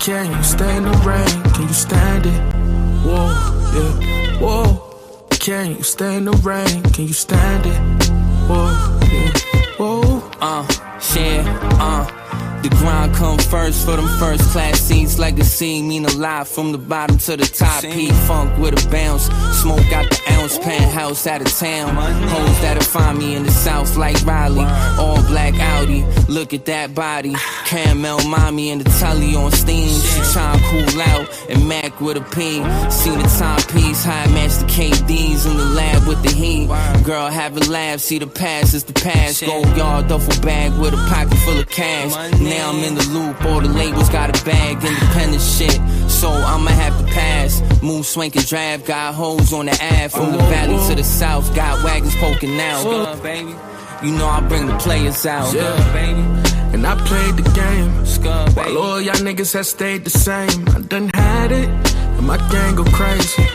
Can you stay in the rain? Can you stand it? Whoa, yeah, whoa. Can you stay in the rain? Can you stand it? Whoa, yeah, whoa. The grind come first for them first class seats. Legacy mean a lot from the bottom to the top. P-Funk with a bounce. Smoke out the ounce. Penthouse out of town. Hoes that'll find me in the south like Riley. All black Audi. Look at that body. Caramel mommy in the telly on steam. She tryna cool out and Mac with a P. See the timepiece. High match the KDs in the lab with the heat. Girl have a laugh. See the past is the past. Gold yard duffel bag with a pocket full of cash. Now I'm in the loop, all the labels got a bag, independent shit, so I'ma have to pass. Move, swank and draft, got hoes on the Ave. From the valley to the south, got wagons poking out. Baby, you know I bring the players out. Yeah, baby. And I played the game while all y'all niggas have stayed the same. I done had it, and my gang go crazy.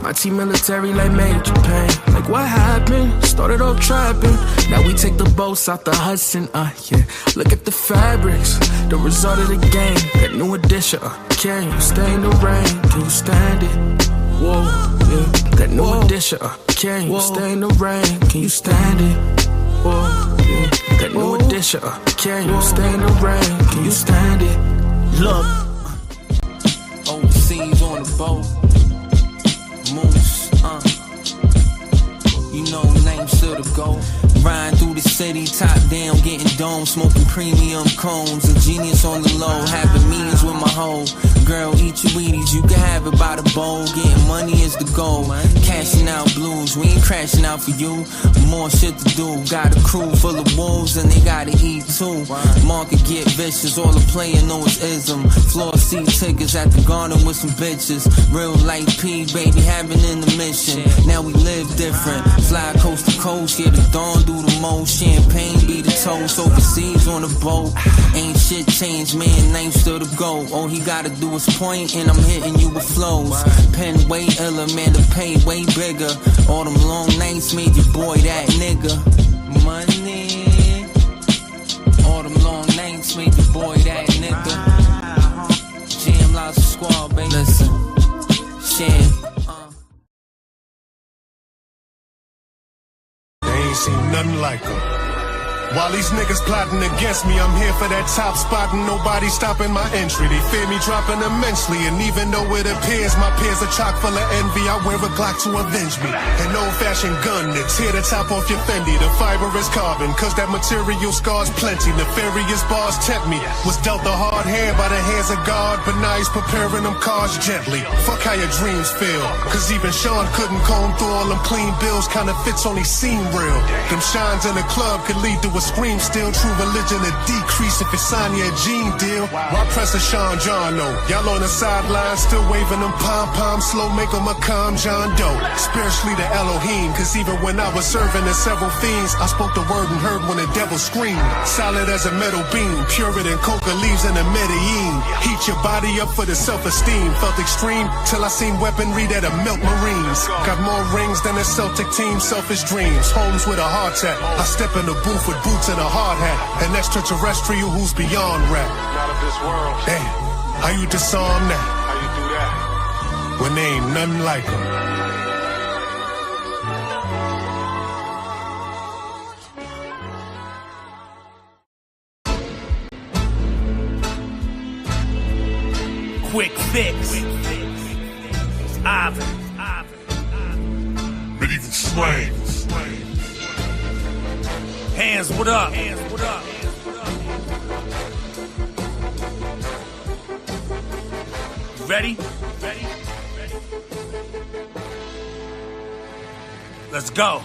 My team military like Major Payne. Like what happened? Started off trapping. Now we take the boats out the Hudson, yeah. Look at the fabrics, the result of the game. That new edition, Can you stay in the rain? Can you stand it? Whoa, yeah. That new edition, Can you stay in the rain? Can you stand it? Whoa, yeah. That new edition, Can you stay in the rain? Can you stand it? Look, overseas on the boat. Moose, you know names to the go. Riding through the city, top down, getting domed, smoking premium cones. A genius on the low, having meetings with my hoe. Girl, eat your Wheaties, you can have it by the bowl. Getting money is the goal. Cashing out blues, we ain't crashing out for you. More shit to do. Got a crew full of wolves and they gotta eat too. Market get vicious, all the player know is ism. Floor seat tickets at the garden with some bitches. Real life P, baby, having in the mission. Now we live different. Fly coast to coast, yeah, the dawn do the most. Champagne be the toast, overseas on the boat. Ain't shit changed, man, name still the go. All he gotta do is point and I'm hitting you with flows. Pen way iller, man, the pay way bigger. All them long nights made your boy that nigga. Money. All them long nights made your boy that nigga. Jam lots of squad, baby. Listen, shit. They ain't seen nothing like her. While these niggas plotting against me, I'm here for that top spot and nobody stopping my entry. They fear me dropping immensely, and even though it appears my peers are chock full of envy, I wear a Glock to avenge me. An old-fashioned gun to tear the top off your Fendi. The fiber is carbon, cause that material scars plenty. Nefarious bars tempt me. Was dealt a hard hand by the hands of God, but now he's preparing them cards gently. Fuck how your dreams feel, cause even Sean couldn't comb through all them clean bills. Kinda fits only seem real. Them shines in the club could lead to a a scream still. True religion to decrease if you sign your gene deal. Why press a Sean John, no? Y'all on the sidelines still waving them pom-poms slow, make them a calm John Doe. Spiritually the Elohim, cause even when I was serving the several fiends, I spoke the word and heard when the devil screamed. Solid as a metal beam, purer than coca leaves in a Medellin. Heat your body up for the self-esteem. Felt extreme till I seen weaponry that'll melt Marines. Got more rings than a Celtic team, selfish dreams. Homes with a heart attack. I step in the booth with boots and a hard hat. An extraterrestrial who's beyond rap. Not of this world. Damn, how you disarm that? How you do that? When there ain't nothing like them. Quick fix. Ivan. Medieval slang. Hands, what up? Ready? Let's go.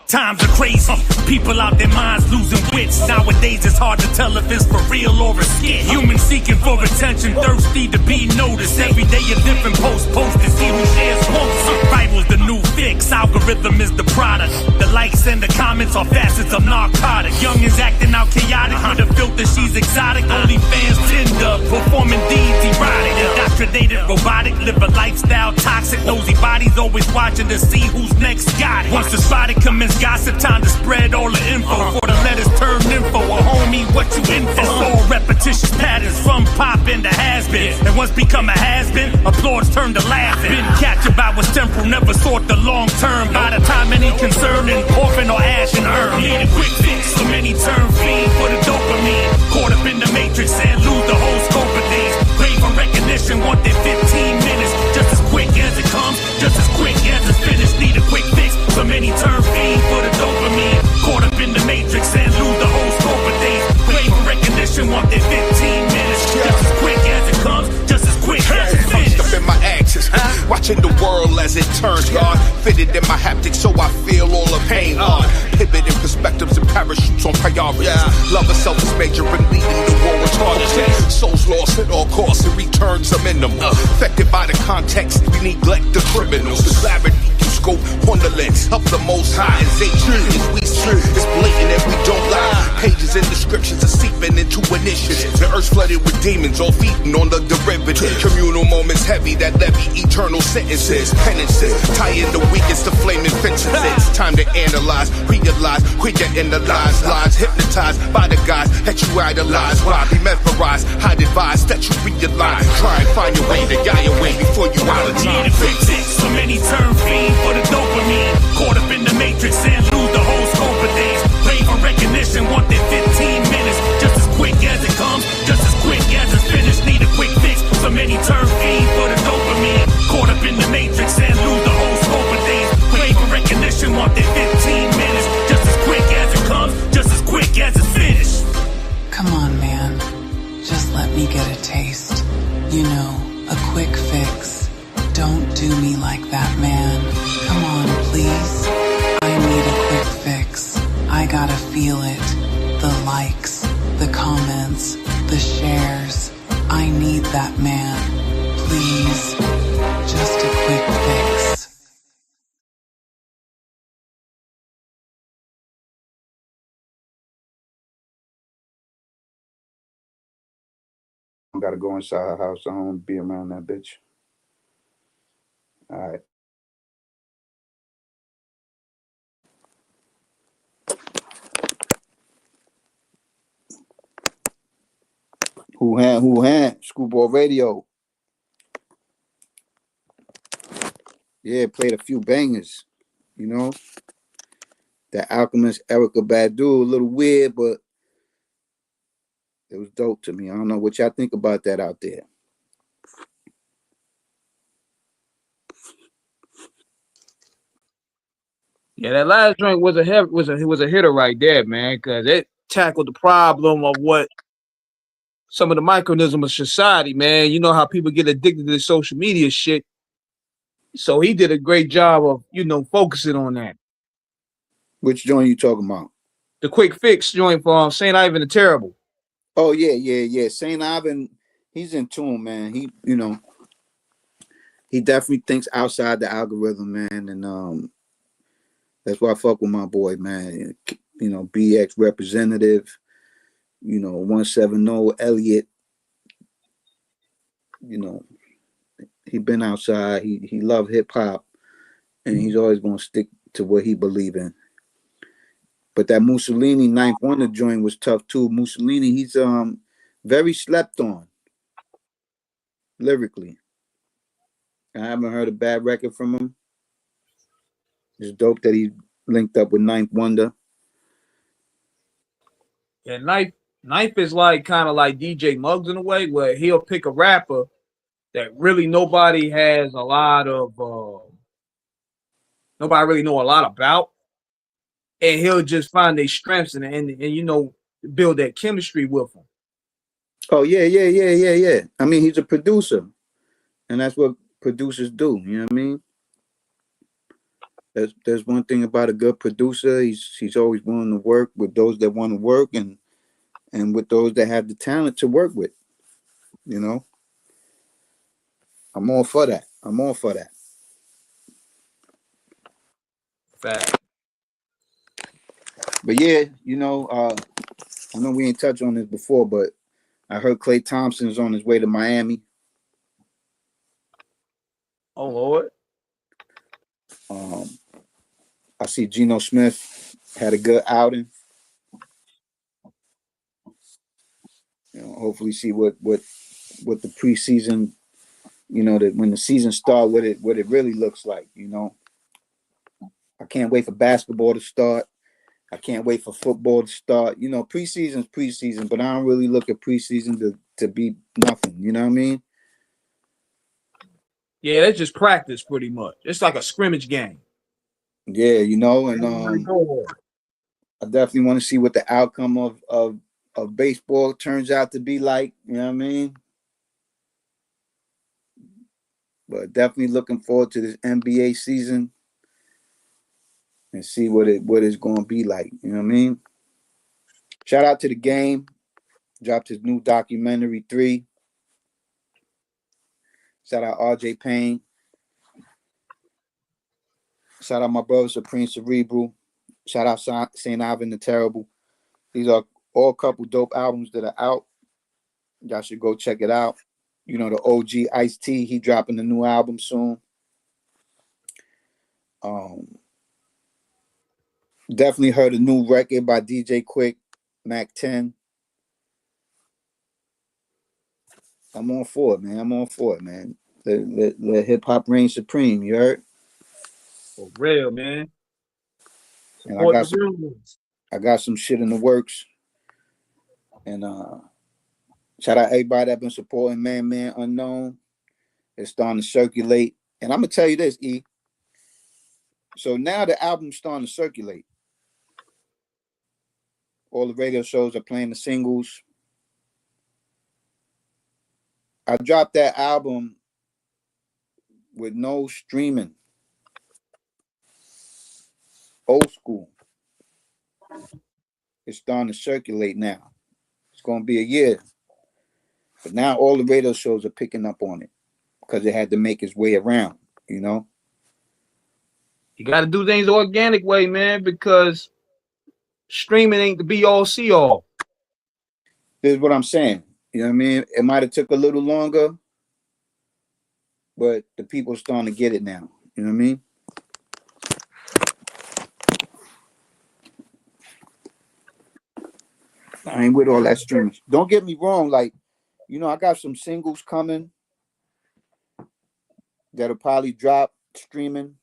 Times are crazy. People out their minds losing wits. Nowadays it's hard to tell if it's for real or a skit. Humans seeking for attention, thirsty to be noticed. Every day a different post to see who shares posts. Survival's the new fix. Algorithm is the product. The likes and the comments are facets of narcotic. Youngins acting out chaotic with a filter, she's exotic. Only fans Tinder, performing deeds erotic. Indoctrinated, robotic, live a lifestyle toxic. Nosy bodies always watching to see who's next got it. Once the spotted commence gossip, time to spread all the info. For the letters turn info, a homie, what you in for? It's all repetitious patterns from poppin' to has-been. And once become a has-been, applause turn to laughing. Been captured by what's temporal, never sought the long term. By the time any concern in orphan or ash and urn. Need a quick fix, so many turn fiend for the dopamine. Caught up in the matrix and lose the whole scope of things. Crave for recognition, want their 15 minutes. Just as quick as it comes, just as quick as it's finished. Need a quick fix, so many turn fiend for the dopamine. Caught up in the matrix and lose the whole scope of things. Crave for recognition, want their 15 minutes. Just as quick as it comes, just as quick as it's finished. Up in my axis, watching the world as it turns hard. Fitted in my haptics so I feel all the pain hard. Pivoting perspectives and parachutes on priorities. Love of self is majoring, leading the war retarded. Souls lost at all costs and returns are minimal. Affected by the context, we neglect the criminals. The clarity you scope on the lens of the most high is as we see. It's blatant and we don't lie. Pages and descriptions are seeping into initiatives. The earth's flooded with demons, all feeding on the derivative. Communal moments heavy that levy eternal sentences. Penances, tying the weakest to flaming fences. It's time to analyze, realize, quit your inner lies. Hypnotized by the guys that you idolize. Why be mesmerized? I'd advise that you realize. Try and find your way to guide your way before you out of time. Need a quick fix, so many turn fiend for the dopamine. Caught up in the matrix and lose the whole scope of things. Crave for recognition, want their 15 minutes. Just as quick as it comes, just as quick as it's finished. Need a quick fix, so many turn fiend for the dopamine. Caught up in the matrix and lose the whole scope of things. Crave for recognition, want their 15 minutes. Just as quick as it comes, just as quick as it's finished. Come on, man. Just let me get a taste. You know, a quick fix. Don't do me like that, man. Come on, please. I need a quick fix. I gotta feel it. The likes, the comments, the shares. I need that, man. Please. Just a quick fix. I gotta go inside her house. I don't want to be around that bitch. All right. Who hand? Screwball Radio. Yeah, played a few bangers, you know. That Alchemist, Erykah Badu, a little weird, but it was dope to me. I don't know what y'all think about that out there. Yeah, that last joint was a hitter right there, man, because it tackled the problem of what some of the micronism of society, man. You know how people get addicted to the social media shit. So he did a great job of, focusing on that. Which joint you talking about? The Quick Fix joint from St. Ivan the Terrible. Oh yeah. St. Ivan, he's in tune, man. He definitely thinks outside the algorithm, man, and that's why I fuck with my boy, man. BX representative. 170 Elliott. He been outside. He loved hip hop, and he's always gonna stick to what he believe in. But that Mussolini Ninth Wonder joint was tough too. Mussolini, he's very slept on lyrically. I haven't heard a bad record from him. It's dope that he linked up with Ninth Wonder. Yeah, Knife is like kind of like DJ Muggs in a way, where he'll pick a rapper that really nobody has a lot of nobody really know a lot about, and he'll just find their strengths and build that chemistry with them. Oh yeah. I mean, he's a producer, and that's what producers do. You know what I mean? There's one thing about a good producer. He's always willing to work with those that want to work, and with those that have the talent to work with. I'm all for that. Fact. But yeah, I know we ain't touched on this before, but I heard Klay Thompson's on his way to Miami. Oh Lord. I see Geno Smith had a good outing. Hopefully see what the preseason, that when the season starts, what it really looks like. I can't wait for basketball to start. I can't wait for football to start. Preseason's preseason, but I don't really look at preseason to be nothing. You know what I mean? Yeah, that's just practice pretty much. It's like a scrimmage game. Yeah, and I definitely want to see what the outcome of baseball turns out to be like. You know what I mean? But definitely looking forward to this NBA season and see what it's going to be like. You know what I mean? Shout out to The Game. Dropped his new documentary 3. Shout out RJ Payne. Shout out my brother Supreme Cerebral. Shout out St. Ivan the Terrible. These are all a couple dope albums that are out. Y'all should go check it out. The OG Ice-T, he dropping a new album soon. Definitely heard a new record by DJ Quick, Mac 10. I'm all for it, man. Let hip hop reign supreme. You heard? For real, man. And I got some shit in the works. And shout out everybody that been supporting Man Unknown. It's starting to circulate. And I'm gonna tell you this, E. So now the album's starting to circulate. All the radio shows are playing the singles. I dropped that album with no streaming. Old school. It's starting to circulate now. It's going to be a year. But now all the radio shows are picking up on it because it had to make its way around, You got to do things the organic way, man, because streaming ain't the be all see all. This is what I'm saying. You know what I mean? It might have took a little longer, but the people are starting to get it now. You know what I mean? I ain't with all that streaming. Don't get me wrong. I got some singles coming that'll probably drop streaming.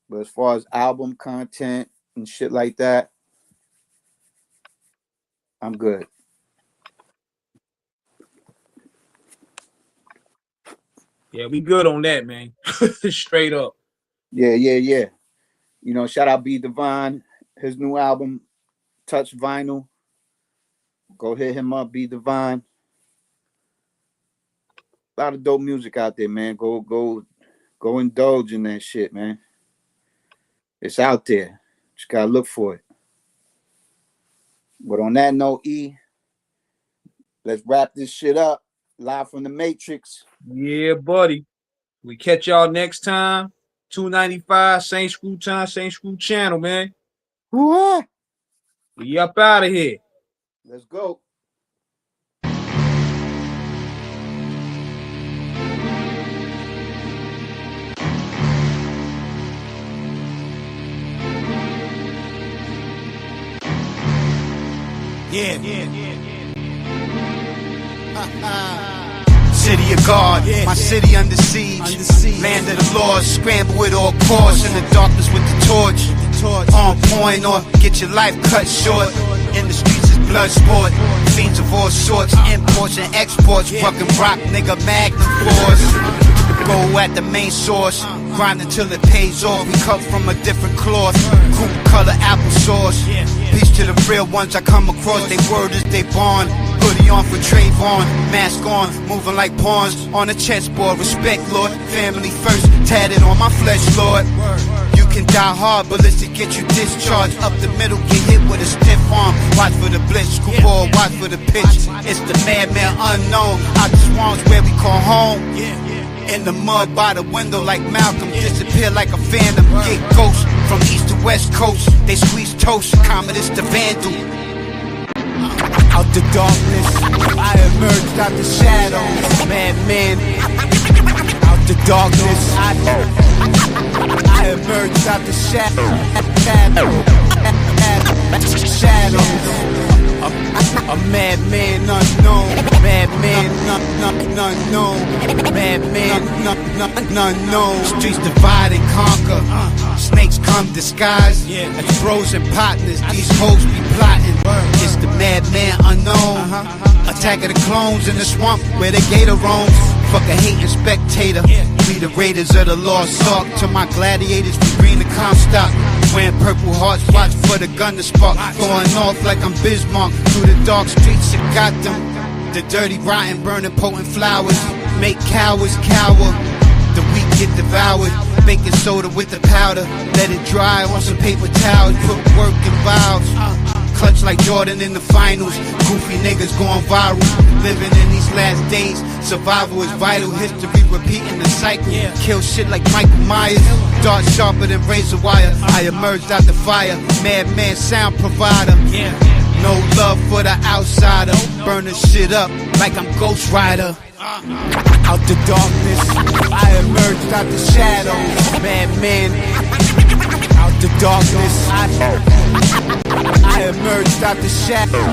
But as far as album content and shit like that, I'm good. Yeah, we good on that, man. Straight up. Yeah. Shout out B Divine, his new album, Touch Vinyl. Go hit him up, B Divine. A lot of dope music out there, man. Go indulge in that shit, man. It's out there. Just gotta look for it. But on that note, E, let's wrap this shit up. Live from the Matrix. Yeah, buddy. We catch y'all next time. 295, same screw time, same screw channel, man. What? We up out of here. Let's go. City of God, my city under siege. Land of the lost, scramble with all cause. In the darkness with the torch. On point or get your life cut short. In the streets is blood sport. Fiends of all sorts, imports and exports. Fucking rock, nigga, magnum force. Go at the main source, grind until it pays off. We cut from a different cloth, coupe color applesauce. Peace to the real ones I come across. They word is they born. Hoodie on for Trayvon, mask on, moving like pawns on a chessboard. Respect, Lord, family first, tatted on my flesh, Lord. You can die hard, but let's get you discharged. Up the middle, get hit with a stiff arm. Watch for the blitz, screwball, watch for the pitch. It's the madman unknown. Out the swamps where we call home. In the mud by the window like Malcolm. Disappear like a phantom. Get ghosts from east to west coast. They squeeze toast. Comet is the vandal. Out the darkness, I emerged out the shadows. Madmen. Out the darkness, I emerged out the shadows. A madman unknown, madman unknown, madman unknown. Streets divide and conquer. Snakes come disguised as bros and partners. These hoes be plotting. It's the madman unknown. Attack of the clones in the swamp where the gator roams. Fuck a hating spectator. We the raiders of the lost ark. To my gladiators, we green the Comstock. Wearing purple hearts, watch for the gun to spark. Going off like I'm Bismarck. Through the dark streets of Gotham. The dirty, rotten, burning, potent flowers make cowards cower. The weak get devoured. Baking soda with the powder. Let it dry on some paper towels. Put work in vials. Clutch like Jordan in the finals. Goofy niggas going viral. Living in these last days. Survival is vital. History repeating the cycle. Kill shit like Michael Myers. Dart sharper than razor wire. I emerged out the fire. Madman sound provider. No love for the outsider. Burning shit up like I'm Ghost Rider. Out the darkness, I emerged out the shadows. Madman. Out the darkness, I emerged out the shadows.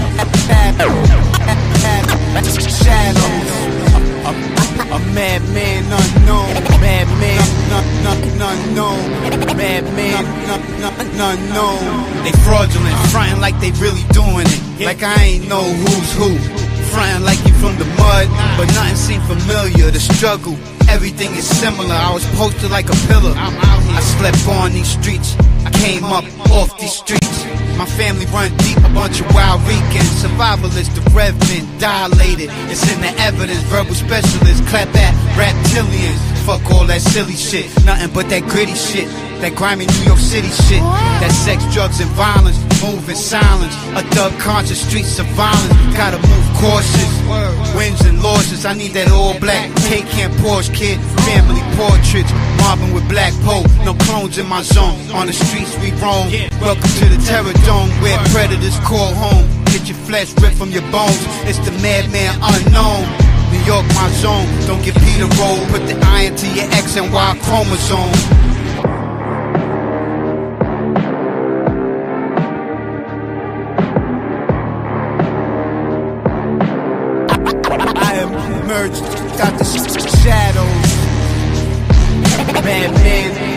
A madman unknown, madman unknown, madman unknown. They fraudulent, frontin' like they really doing it. Like I ain't know who's who. Frontin' like you from the mud, but nothing seemed familiar. The struggle, everything is similar. I was posted like a pillar. I slept on these streets. I came up off these streets. My family run deep, a bunch of wild weekends. Survivalist, the reverend, dilated. It's in the evidence, verbal specialist. Clap at reptilians. Fuck all that silly shit. Nothing but that gritty shit. That grimy New York City shit. That sex, drugs, and violence. Move in silence. A thug conscious, streets of violence. Gotta move cautious. Wins and losses, I need that all black. Take camp Porsche kid. Family portraits. Mobbing with black pole. No clones in my zone. On the streets we roam. Welcome to the terror dome where predators call home. Get your flesh ripped from your bones. It's the madman unknown. New York my zone. Don't get Peter roll. Put the iron to your X and Y chromosome. Emerged out the shadows. Madman.